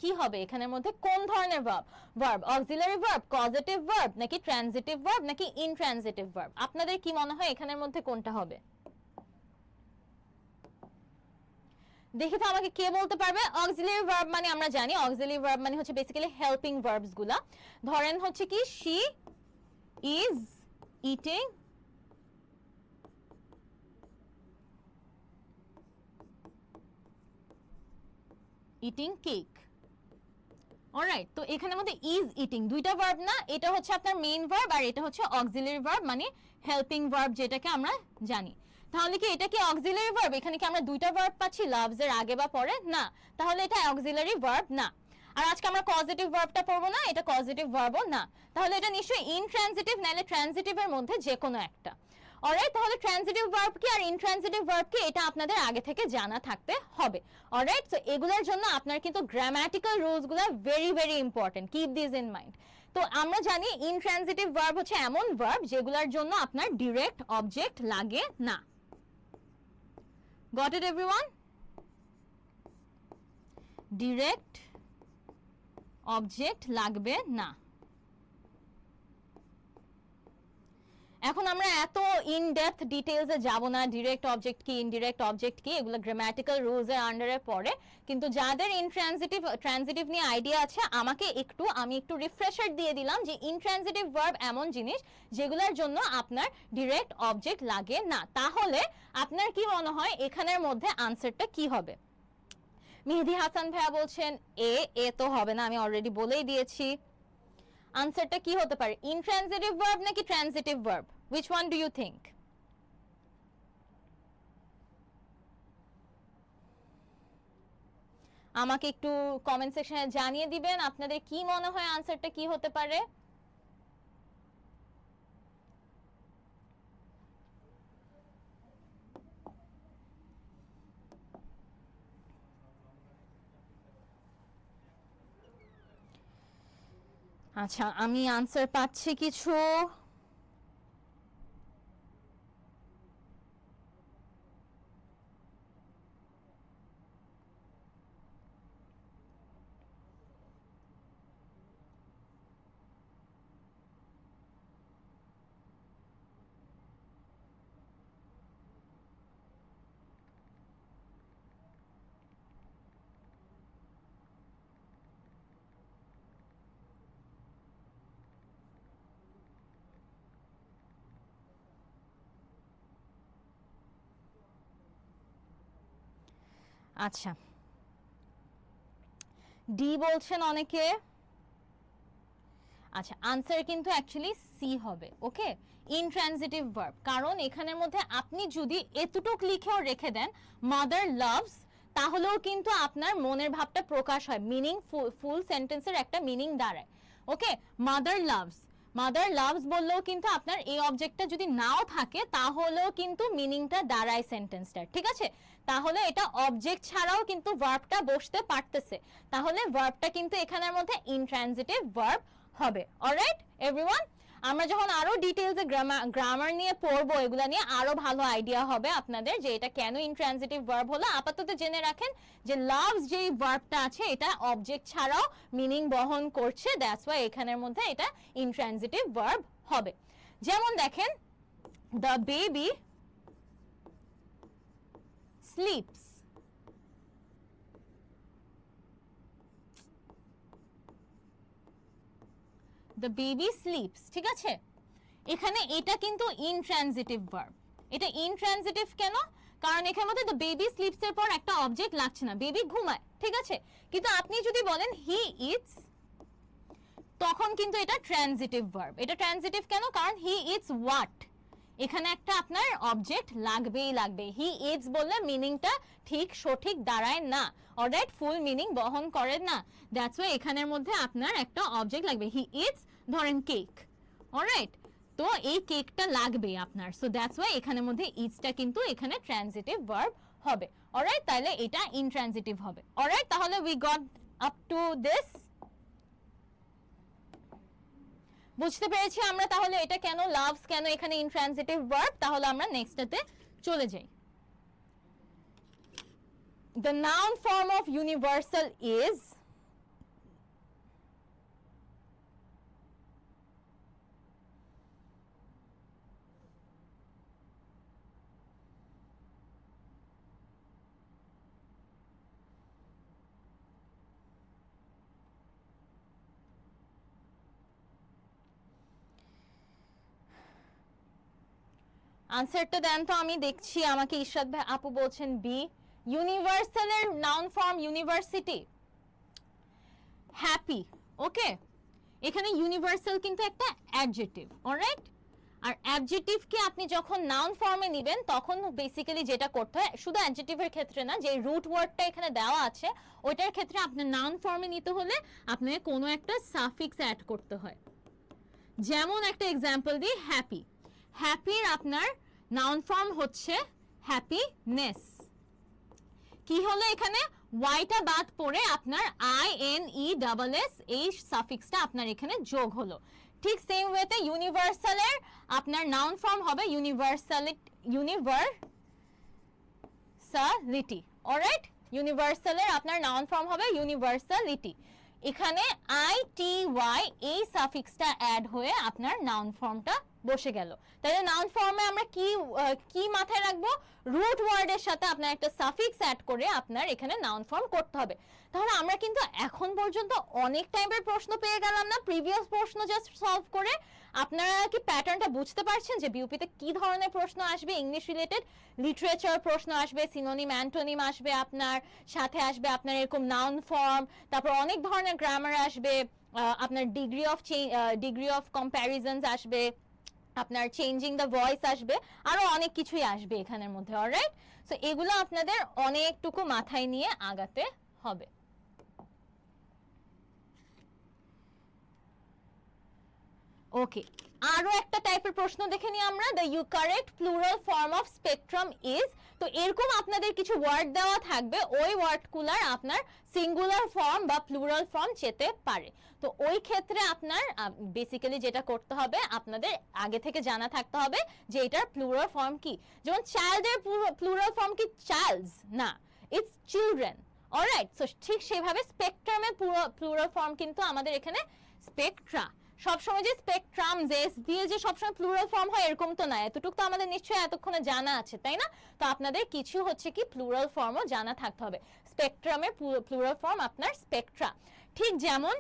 কি হবে এখানের মধ্যে? কোন ধরনের verb? Verb auxiliary verb, causative verb, নাকি ট্রানজিটিভ ভার্ব, নাকি ইনট্রানজিটিভ ভার্ব? আপনাদের কি মনে হয় এখানের মধ্যে কোনটা হবে? দেখি তো আমাকে কে বলতে পারবে। অক্সিলারি ভার্ব মানে আমরা জানি, অক্সিলারি ভার্ব মানে হচ্ছে বেসিক্যালি হেল্পিং ভার্বস গুলা। ধরেন হচ্ছে কি she is eating cake. Alright, তো এখানের মধ্যে ইজ ইটিং দুইটা ভার্ব না, এটা হচ্ছে আপনার মেইন ভার্ব আর এটা হচ্ছে অক্সিলারি ভার্ব মানে হেল্পিং ভার্ব যেটাকে আমরা জানি। তাহলে কি এটা কি অক্সিলারি ভার্ব? এখানে কি আমরা দুইটা ভার্ব পাচ্ছি লাভস এর আগে বা পরে? না, তাহলে এটা অক্সিলারি ভার্ব না। আর আজকে আমরা কজেটিভ ভার্বটা পড়বো না, এটা কজেটিভ ভার্বও না, তাহলে এটা নিশ্চয়ই ইনট্রানজিটিভ নাইলে ট্রানজিটিভের মধ্যে যে কোনো একটা। অলরাইট, তাহলে ট্রানজিটিভ ভার্ব কি আর ইনট্রানজিটিভ ভার্ব কি এটা আপনাদের আগে থেকে জানা থাকতে হবে। অলরাইট, সো এগুলোর জন্য আপনার কিন্তু গ্রামাটিক্যাল রুলসগুলো very very important, keep this in mind. তো আমরা জানি ইনট্রানজিটিভ ভার্ব হচ্ছে এমন ভার্ব যেগুলোর জন্য আপনার ডিরেক্ট অবজেক্ট লাগে না। Goat it everyone? Direct object লাগবে না। এখন আমরা এত ইন ডেপথ ডিটেইলসে যাব না, ডিরেক্ট অবজেক্ট কি ইনডিরেক্ট অবজেক্ট কি এগুলো গ্রামাটিক্যাল রুলস এর আন্ডারে পড়ে, কিন্তু যাদের ট্রানজিটিভ নিয়ে আইডিয়া আছে আমি একটু রিফ্রেশার দিয়ে দিলাম যে ইনট্রানজিটিভ ভার্ব এমন জিনিস যেগুলোর জন্য আপনার ডিরেক্ট অবজেক্ট লাগে না। তাহলে আপনার কি মনে হয় এখানের মধ্যে আনসারটা কি হবে? মেহেদি হাসান ভাইয়া বলছেন এ তো হবে না, আমি অলরেডি বলেই দিয়েছি। আনসারটা কি হতে পারে? ইনট্রানজিটিভ ভার্ব নাকি transitive verb? Which one do you think? আমাকে একটু কমেন্ট সেকশনে জানিয়ে দিবেন আপনাদের কি মনে হয় আনসারটা কি হতে পারে। আচ্ছা, আমি আনসার পাচ্ছি কিছু। আচ্ছা, ডি বলছেন অনেকে। আচ্ছা, আনসার কিন্তু অ্যাকচুয়ালি সি হবে। ওকে, ইনট্রানজিটিভ ভার্ব, কারণ এখানের মধ্যে আপনি যদি এতটুক লিখেও রেখে দেন মাদার লাভস, তাহলেও কিন্তু আপনার মনের ভাবটা প্রকাশ হয়, মিনিং ফুল সেন্টেন্সের একটা মিনিং দাঁড়ায়। ওকে, মাদার লাভস বললেও কিন্তু আপনার এই অবজেক্টটা যদি নাও থাকে তাহলেও কিন্তু মিনিংটা দাঁড়ায় সেন্টেন্সটার, ঠিক আছে? তাহলে এটা অবজেক্ট ছাড়াও কিন্তু ভার্বটা বসতে পারতেছে, তাহলে ভার্বটা কিন্তু এখানের মধ্যে ইনট্রানজিটিভ ভার্ব হবে। অলরাইট এভরিওয়ান, আমরা যখন আরো ডিটেইলসে গ্রামার নিয়ে পড়বো এগুলা নিয়ে আরো ভালো আইডিয়া হবে আপনাদের যে এটা কেন ইনট্রানজিটিভ ভার্ব হলো। আপাতত জেনে রাখেন যে লাভস যে ভার্বটা আছে এটা অবজেক্ট ছাড়াও মিনিং বহন করছে, দ্যাটস ওয়াই এখানের মধ্যে এটা ইনট্রানজিটিভ ভার্ব হবে। যেমন দেখেন, the baby sleeps, the baby sleeps, ঠিক আছে? এখানে এটা কিন্তু ইনট্রানজিটিভ ভার্ব। এটা ইনট্রানজিটিভ কেন? কারণ এখানের মধ্যে দ্য বেবি স্লিপস এর পর একটা অবজেক্ট লাগছে না, বেবি ঘুমায়, ঠিক আছে? কিন্তু আপনি যদি বলেন হি ইটস, তখন কিন্তু এটা ট্রানজিটিভ ভার্ব। এটা ট্রানজিটিভ কেন? কারণ হি ইটস হোয়াট, এখানে একটা আপনার অবজেক্ট লাগবে। হি ইটস বললে মিনিংটা ঠিক সঠিক দাঁড়ায় না, অলরাইট, ফুল মিনিং বহন করে না, দ্যাটস ওয়াই এখানের মধ্যে আপনার একটা অবজেক্ট লাগবে। হি ইটস ধরেন কেক, অলরাইট, তো এই কেকটা লাগবে আপনার, সো দ্যাটস ওয়াই এখানের মধ্যে ইটসটা কিন্তু এখানে ট্রানজিটিভ ভার্ব হবে। অলরাইট, তাহলে এটা ইনট্রানজিটিভ হবে। অলরাইট, তাহলে we got up to this, বুঝতে পেরেছি আমরা তাহলে এটা কেন লাভস কেন এখানে ইনট্রানজিটিভ ভার্ব। তাহলে আমরা নেক্সটটাতে চলে যাই। The noun form of universal is আনসারটা দেন তো, আমি দেখছি। আমাকে ইশরাত ভাই আপু বলছেন বি, ইউনিভার্সালের noun form university. Happy, okay. এখানে ইউনিভার্সাল কিন্তু একটা অ্যাডজেক্টিভ, অলরাইট। আর অ্যাডজেক্টিভকে আপনি যখন নাউন ফর্মে নেবেন তখন বেসিক্যালি যেটা করতে হয়, শুধু অ্যাডজেক্টিভের ক্ষেত্রে না, যে রুট ওয়ার্ডটা এখানে দেওয়া আছে ওইটার ক্ষেত্রে আপনার নাউন ফর্মে নিতে হলে আপনাকে কোনো একটা সাফিক্স অ্যাড করতে হয়। যেমন একটা এক্সাম্পল দিই, হ্যাপি। হ্যাপির আপনার নাউন ফর্ম হচ্ছে হ্যাপিনেস। কি হলো এখানে, ওয়াইটা বাদ পড়ে আপনার INESS এই সাফিক্সটা আপনার এখানে যোগ হলো। ঠিক সেম ওয়েতে ইউনিভার্সালের আপনার নাউন ফর্ম হবে ইউনিভার্সালিটি, অলরাইট। ইউনিভার্সালের আপনার নাউন ফর্ম হবে ইউনিভার্সালিটি। এখানে ITY এই সাফিক্সটা অ্যাড হয়ে আপনার নাউন ফর্মটা বসে গেল। তাহলে নাউন ফর্মে আমরা কি মাথায় রাখবো, রুট ওয়ার্ডের সাথে আপনার একটা সাফিক্স অ্যাড করে আপনার এখানে নাউন ফর্ম করতে হবে। তাহলে আমরা কিন্তু এখন পর্যন্ত অনেক টাইপের প্রশ্ন পেয়ে গেলাম না প্রিভিয়াস প্রশ্ন জাস্ট সলভ করে। আপনারা কি প্যাটার্নটা বুঝতে পারছেন যে বিউপিতে কি ধরনের প্রশ্ন আসবে? ইংলিশ রিলেটেড লিটারেচার প্রশ্ন আসবে, সিনোনিম অ্যান্টোনিম আসবে, আপনার সাথে আসবে আপনার এরকম নাউন ফর্ম, তারপর অনেক ধরনের গ্রামার আসবে, আপনার ডিগ্রি অফ কম্প্যারিজনস আসবে, আপনার চেঞ্জিং দ্য ভয়েস আসবে, আরো অনেক কিছুই আসবে এখানের মধ্যে, অলরাইট। সো এগুলো আপনাদের অনেকটুকু মাথায় নিয়ে আগাতে হবে। ওকে, আরো একটা টাইপের প্রশ্ন দেখে নিই আমরা, the correct plural form of spectrum is. তো এরকম আপনাদের কিছু ওয়ার্ড দেওয়া থাকবে, ওই ওয়ার্ডগুলার আপনার সিঙ্গুলার ফর্ম বা প্লুরাল ফর্ম চেতে পারে। তো ওই ক্ষেত্রে আপনার বেসিক্যালি যেটা করতে হবে, আপনাদের আগে থেকে জানা থাকতে হবে যে এটার প্লুরাল ফর্ম কি। যেমন চাইল্ডের প্লুরাল ফর্ম কি চাইল্ডস, না, ইটস চিলড্রেন, অলরাইট। সো ঠিক সেভাবে স্পেকট্রামের প্লুরাল ফর্ম কিন্তু আমাদের এখানে স্পেকট্রা। সবসময় যে স্পেকট্রাম জেস দিয়ে যে সবসময় প্লুরাল ফর্ম হয় এরকম তো না, এতটুকু তো আমাদের নিশ্চয়ই এতক্ষণে জানা আছে, তাই না? তো আপনাদের কিছু হচ্ছে কি প্লুরাল ফর্মও জানা থাকতে হবে। স্পেকট্রামের প্লুরাল ফর্ম আপনার স্পেকট্রা। ঠিক যেমন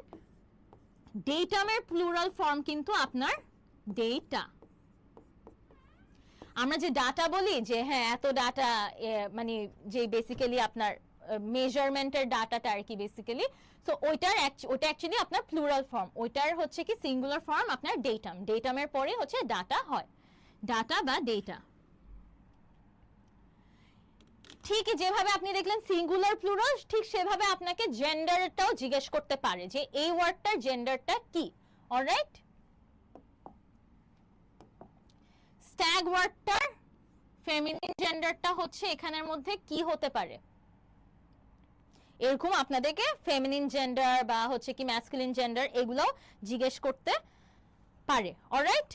ডেটামের প্লুরাল ফর্ম কিন্তু আপনার ডেটা। আমরা যে ডাটা বলি যে হ্যাঁ এত ডাটা, মানে যে বেসিক্যালি আপনার মেজারমেন্টের ডাটাটা আর কি বেসিক্যালি। সো ওইটা অ্যাকচুয়ালি আপনার প্লুরাল ফর্ম, ওইটার হচ্ছে কি সিঙ্গুলার ফর্ম আপনার ডেটাম। ডেটামের পরে হচ্ছে ডাটা হয়, ডাটা বা ডেটা। ঠিক যেভাবে আপনি দেখলেন সিঙ্গুলার প্লুরাল, ঠিক সেভাবে আপনাকে জেন্ডারটাও জিজ্ঞেস করতে পারে যে এই ওয়ার্ডটার জেন্ডারটা কি, অলরাইট। স্ট্যাগ ওয়ার্ডটার ফেমিনিন জেন্ডারটা হচ্ছে এখানের মধ্যে কি হতে পারে, এরকম আপনাদেরকে ফেমিনিন জেন্ডার বা হচ্ছে কি ম্যাসকুলিন জেন্ডার এগুলো জিজ্ঞেস করতে পারে, অলরাইট।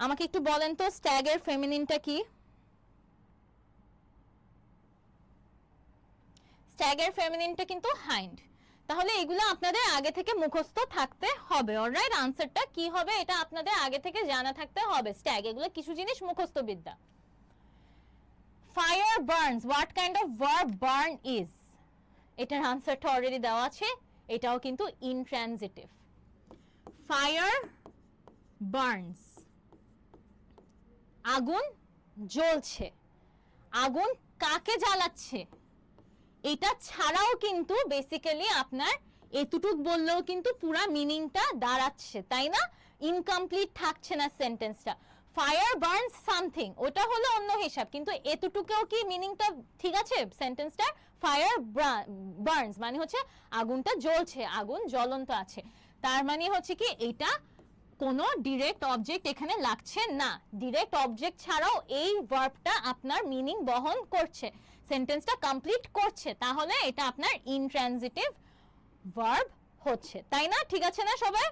আমাকে একটু বলেন তো স্ট্যাগের ফেমিনিনটা কি? স্ট্যাগের ফেমিনিনটা কিন্তু হাইন্ড। তাহলে এগুলো আপনাদের আগে থেকে মুখস্থ থাকতে হবে, অলরাইট। আনসারটা কি হবে এটা আপনাদের আগে থেকে জানা থাকতে হবে। স্ট্যাগ এগুলো কিছু জিনিস মুখস্থ বিদ্যা। Fire burns, what kind of verb burn is? এটার আনসারটা অলরেডি দেওয়া আছে, এটাও কিন্তু ইনট্রানজিটিভ। ফায়ার বার্নস, আগুন জ্বলছে, আগুন কাকে জ্বালাচ্ছে, এটা ছাড়াও কিন্তু বেসিক্যালি আপনার এতটুক বললেও কিন্তু পুরা মিনিংটা দাঁড়াচ্ছে, তাই না? ইনকমপ্লিট থাকছে না সেন্টেন্সটা। ফায়ার বার্নস সামথিং, ওটা হলো অন্য হিসাব, কিন্তু এতটুকুও কি মিনিংটা ঠিক আছে সেন্টেন্সটা? ফায়ার বার্নস মানে হচ্ছে আগুনটা জ্বলছে, আগুন জ্বলন্ত আছে। তার মানে হচ্ছে কি এটা কোনো ডিরেক্ট অবজেক্ট এখানে লাগছে না। ডিরেক্ট অবজেক্ট ছাড়াও এই ভার্বটা আপনার মিনিং বহন করছে, সেন্টেন্সটা কমপ্লিট করছে, তাহলে এটা আপনার ইনট্রানজিটিভ ভার্ব হচ্ছে, তাই না? ঠিক আছে না সবাই?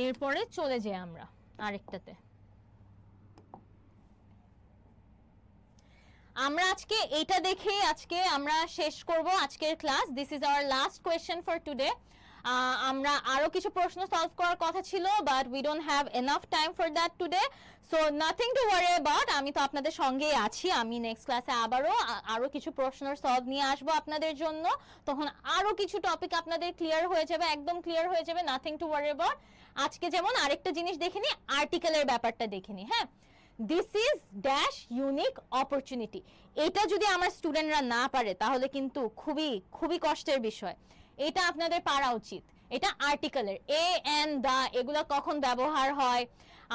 এরপরে চলে যাই আমরা আরেকটাতে। আমরা আজকে এটা দেখে আজকে আমরা শেষ করব আজকের class. This is our last question for today. আমরা আরো কিছু প্রশ্ন সলভ করার কথা ছিল, but we don't have enough time for that today. So nothing to worry about, আমি তো আপনাদের সঙ্গেই আছি। আমি নেক্সট ক্লাসে আরো কিছু প্রশ্নের সলভ নিয়ে আসবো আপনাদের জন্য। তখন আরো কিছু টপিক আপনাদের ক্লিয়ার হয়ে যাবে, একদম ক্লিয়ার হয়ে যাবে। Nothing to worry about. আজকে যেমন আরেকটা জিনিস দেখিনি, আর্টিকেলের ব্যাপারটা দেখিনি। হ্যাঁ, this is dash unique opportunity. এটা যদি আমার স্টুডেন্টরা না পারে তাহলে কিন্তু খুবই খুবই কষ্টের বিষয়। এটা আপনাদের পারা উচিত। এটা আর্টিকেলের এ এন দা এগুলো কখন ব্যবহার হয়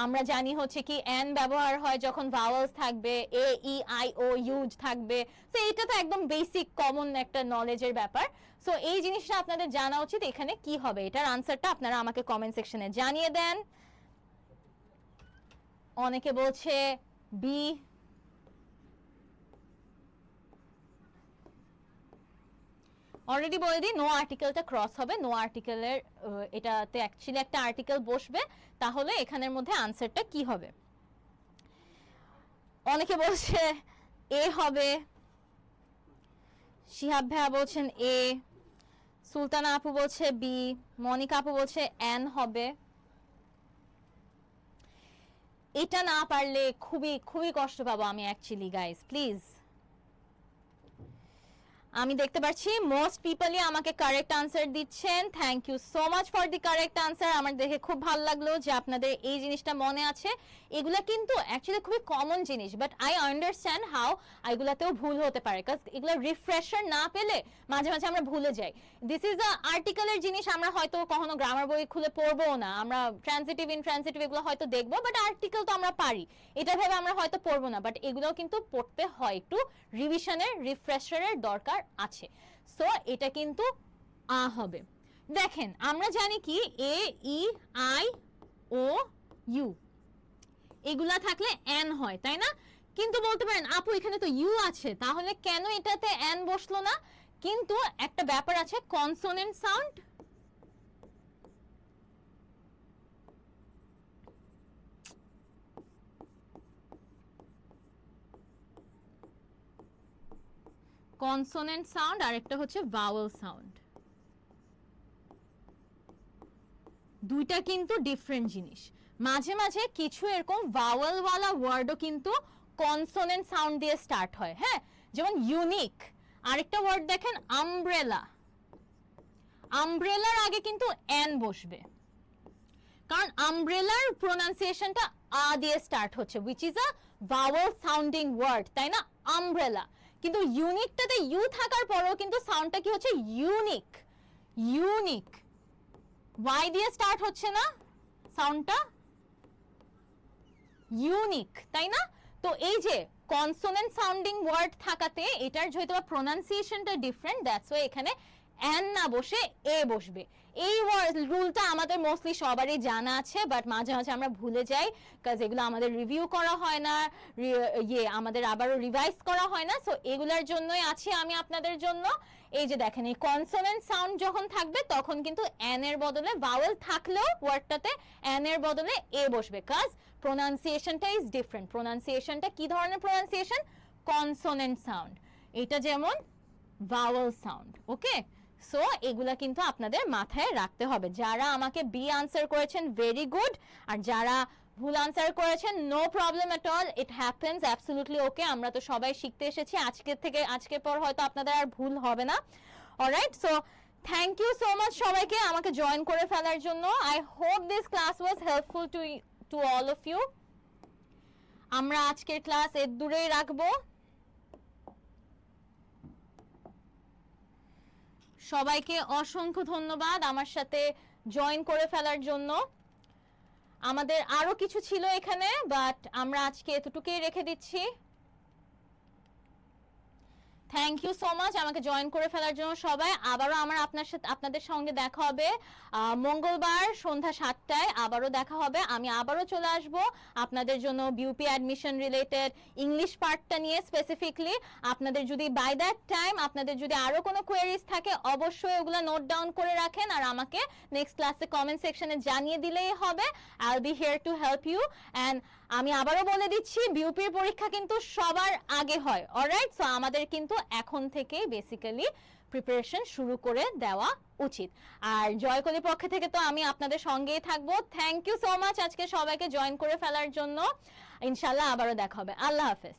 আমরা জানি হচ্ছে কি এন ব্যবহার হয় যখন ভাওয়েলস থাকবে, এ ই আই ও ইউজ থাকবে। সো এটা তো একদম বেসিক কমন একটা নলেজের ব্যাপার। সো এই জিনিসটা আপনাদের জানা উচিত। এখানে কি হবে এটার আনসারটা আপনারা আমাকে কমেন্ট সেকশনে জানিয়ে দেন। অনেকে বলছে বি, অলরেডি বলে দিই নো আর্টিকেলটা ক্রস হবে। নো আর্টিকেলের এটাতে অ্যাকচুয়ালি একটা আর্টিকেল বসবে, তাহলে এখানের মধ্যে আনসারটা কি হবে। অনেকে বলছে এ হবে, শিহাব ভাইয়া বলছেন এ, সুলতানা আপু বলছে বি, মনিকা আপু বলছে এন হবে। এটা না পারলে খুবই খুবই কষ্ট পাবো আমি অ্যাকচুয়ালি গাইস, প্লিজ। আমি দেখতে পাচ্ছি মোস্ট পিপলই আমাকে কারেক্ট আনসার দিচ্ছেন। Thank you so much for the correct answer. আমার দেখে খুব ভালো লাগলো যে আপনাদের এই জিনিসটা মনে আছে। এগুলা কিন্তু অ্যাকচুয়ালি খুবই কমন জিনিস, বাট আই আন্ডারস্ট্যান্ড হাউ এগুলাতেও ভুল হতে পারে, কারণ এগুলা রিফ্রেশার না পেলে মাঝে মাঝে আমরা ভুলে যাই। দিস ইজ আ আর্টিকেলের জিনিস, আমরা হয়তো কখনো গ্রামার বই খুলে পড়বো না, আমরা ট্রান্সিটিভ ইনট্রান্সিটিভ এগুলো হয়তো দেখবো, বাট আর্টিকেল তো আমরা পারি, এটা ভেবে আমরা হয়তো পড়বো না। বাট এগুলোও কিন্তু পড়তে হয়, একটু রিভিশনের রিফ্রেশারের দরকার আছে। সো এটা কিন্তু আ হবে। দেখেন আমরা জানি কি এ ই আই ও ইউ এগুলা থাকলে এন হয়, তাই না? কিন্তু বলতে পারেন আপু এখানে তো ইউ আছে, তাহলে কেন এটাতে এন বসলো না? কিন্তু একটা ব্যাপার আছে, কনসোনেন্ট সাউন্ড কনসোনেন্ট সাউন্ড আর একটা হচ্ছে ভাওয়েল সাউন্ড, দুইটা কিন্তু ডিফারেন্ট জিনিস। মাঝে মাঝে কিছু এরকম ভাওয়েল ওয়ালা ওয়ার্ডও কিন্তু কনসোনেন্ট সাউন্ড দিয়ে স্টার্ট হয়। হ্যাঁ, যেমন ইউনিক। আরেকটা ওয়ার্ড দেখেন আমব্রেলা, আমব্রেলার আগে কিন্তু এন বসবে, কারণ আমব্রেলার প্রোনাউন্সিয়েশনটা আ দিয়ে স্টার্ট হচ্ছে, which is a vowel sounding word, তাই না? আমব্রেলা। কিন্তু ইউনিকটাতে ইউ থাকার পরেও কিন্তু সাউন্ডটা কি হচ্ছে? ইউনিক। ইউনিক ওয়াই দিয়ে স্টার্ট হচ্ছে না সাউন্ডটা? ইউনিক, তাই না? তো এই যে কনসোনেন্ট সাউন্ডিং ওয়ার্ড থাকাতে এটার যেহেতু প্রোনাউন্সিয়েশনটা ডিফারেন্ট, দ্যাটস ওয়াই এখানে এন না বসে এ বসবে। এই রুলটা আমাদের মোস্টলি সবারই জানা আছে, বাট মাঝে মাঝে আমরা ভুলে যাই, কাজ এগুলো আমাদের রিভিউ করা হয় না, আমাদের আবারও রিভাইজ করা হয় না। সো এগুলোর জন্যই আছি আমি আপনাদের জন্য। এই যে দেখেন এই কনসোনেন্ট সাউন্ড যখন থাকবে তখন কিন্তু এন এর বদলে ভাওয়েল থাকলেও ওয়ার্ডটাতে এন এর বদলে এ বসবে, কাজ প্রোনাউন্সিয়েশনটা ইজ ডিফারেন্ট। প্রোনাউন্সিয়েশনটা কি ধরনের প্রোনাউন্সিয়েশন? কনসোনেন্ট সাউন্ড, এটা যেমন ভাওয়েল সাউন্ড। ওকে, সো এগুলা কিন্তু আপনাদের মাথায় রাখতে হবে। যারা আমাকে বি আনসার করেছেন ভেরি গুড, আর যারা ভুল আনসার করেছেন no problem at all, it happens, absolutely okay. আমরা তো সবাই শিখতে এসেছি, আজকের পর হয়তো আপনাদের আর ভুল হবে না। Alright, so thank you so much সবাইকে আমাকে জয়েন করে ফেলার জন্য। I hope this class was helpful to all of you. আমরা আজকের ক্লাস এর দূরেই রাখবো। সবাইকে অসংখ্য ধন্যবাদ আমার সাথে জয়েন করে ফেলার জন্য। আমাদের আরো কিছু ছিল এখানে, বাট আমরা আজকে এতটুকুই রেখে দিচ্ছি। থ্যাংক ইউ সো মাচ আমাকে জয়েন করে ফেলার জন্য সবাই। আবারও আপনাদের সঙ্গে দেখা হবে মঙ্গলবার সন্ধ্যা 7টায়, আবারও দেখা হবে। আমি আবারও চলে আসব আপনাদের জন্য বিউপি অ্যাডমিশন রিলেটেড ইংলিশ পার্টটা নিয়ে স্পেসিফিকলি। আপনাদের যদি বাই দ্যাট টাইম আপনাদের যদি আরো কোনো কোয়েরিজ থাকে অবশ্যই ওগুলো নোট ডাউন করে রাখেন, আর আমাকে নেক্সট ক্লাসে কমেন্ট সেকশনে জানিয়ে দিলেই হবে। I will be here to help you. And আমি আবারও বলে দিচ্ছি বিউপির পরীক্ষা কিন্তু সবার আগে হয়, অলরাইট? সো আমাদের কিন্তু এখন থেকেই বেসিক্যালি প্রিপারেশন শুরু করে দেওয়া উচিত। আর জয়কলির পক্ষ থেকে তো আমি আপনাদের সঙ্গেই থাকবো। থ্যাংক ইউ সো মাচ আজকে সবাইকে জয়েন করে ফেলার জন্য। ইনশাল্লাহ আবারও দেখা হবে। আল্লাহ হাফেজ।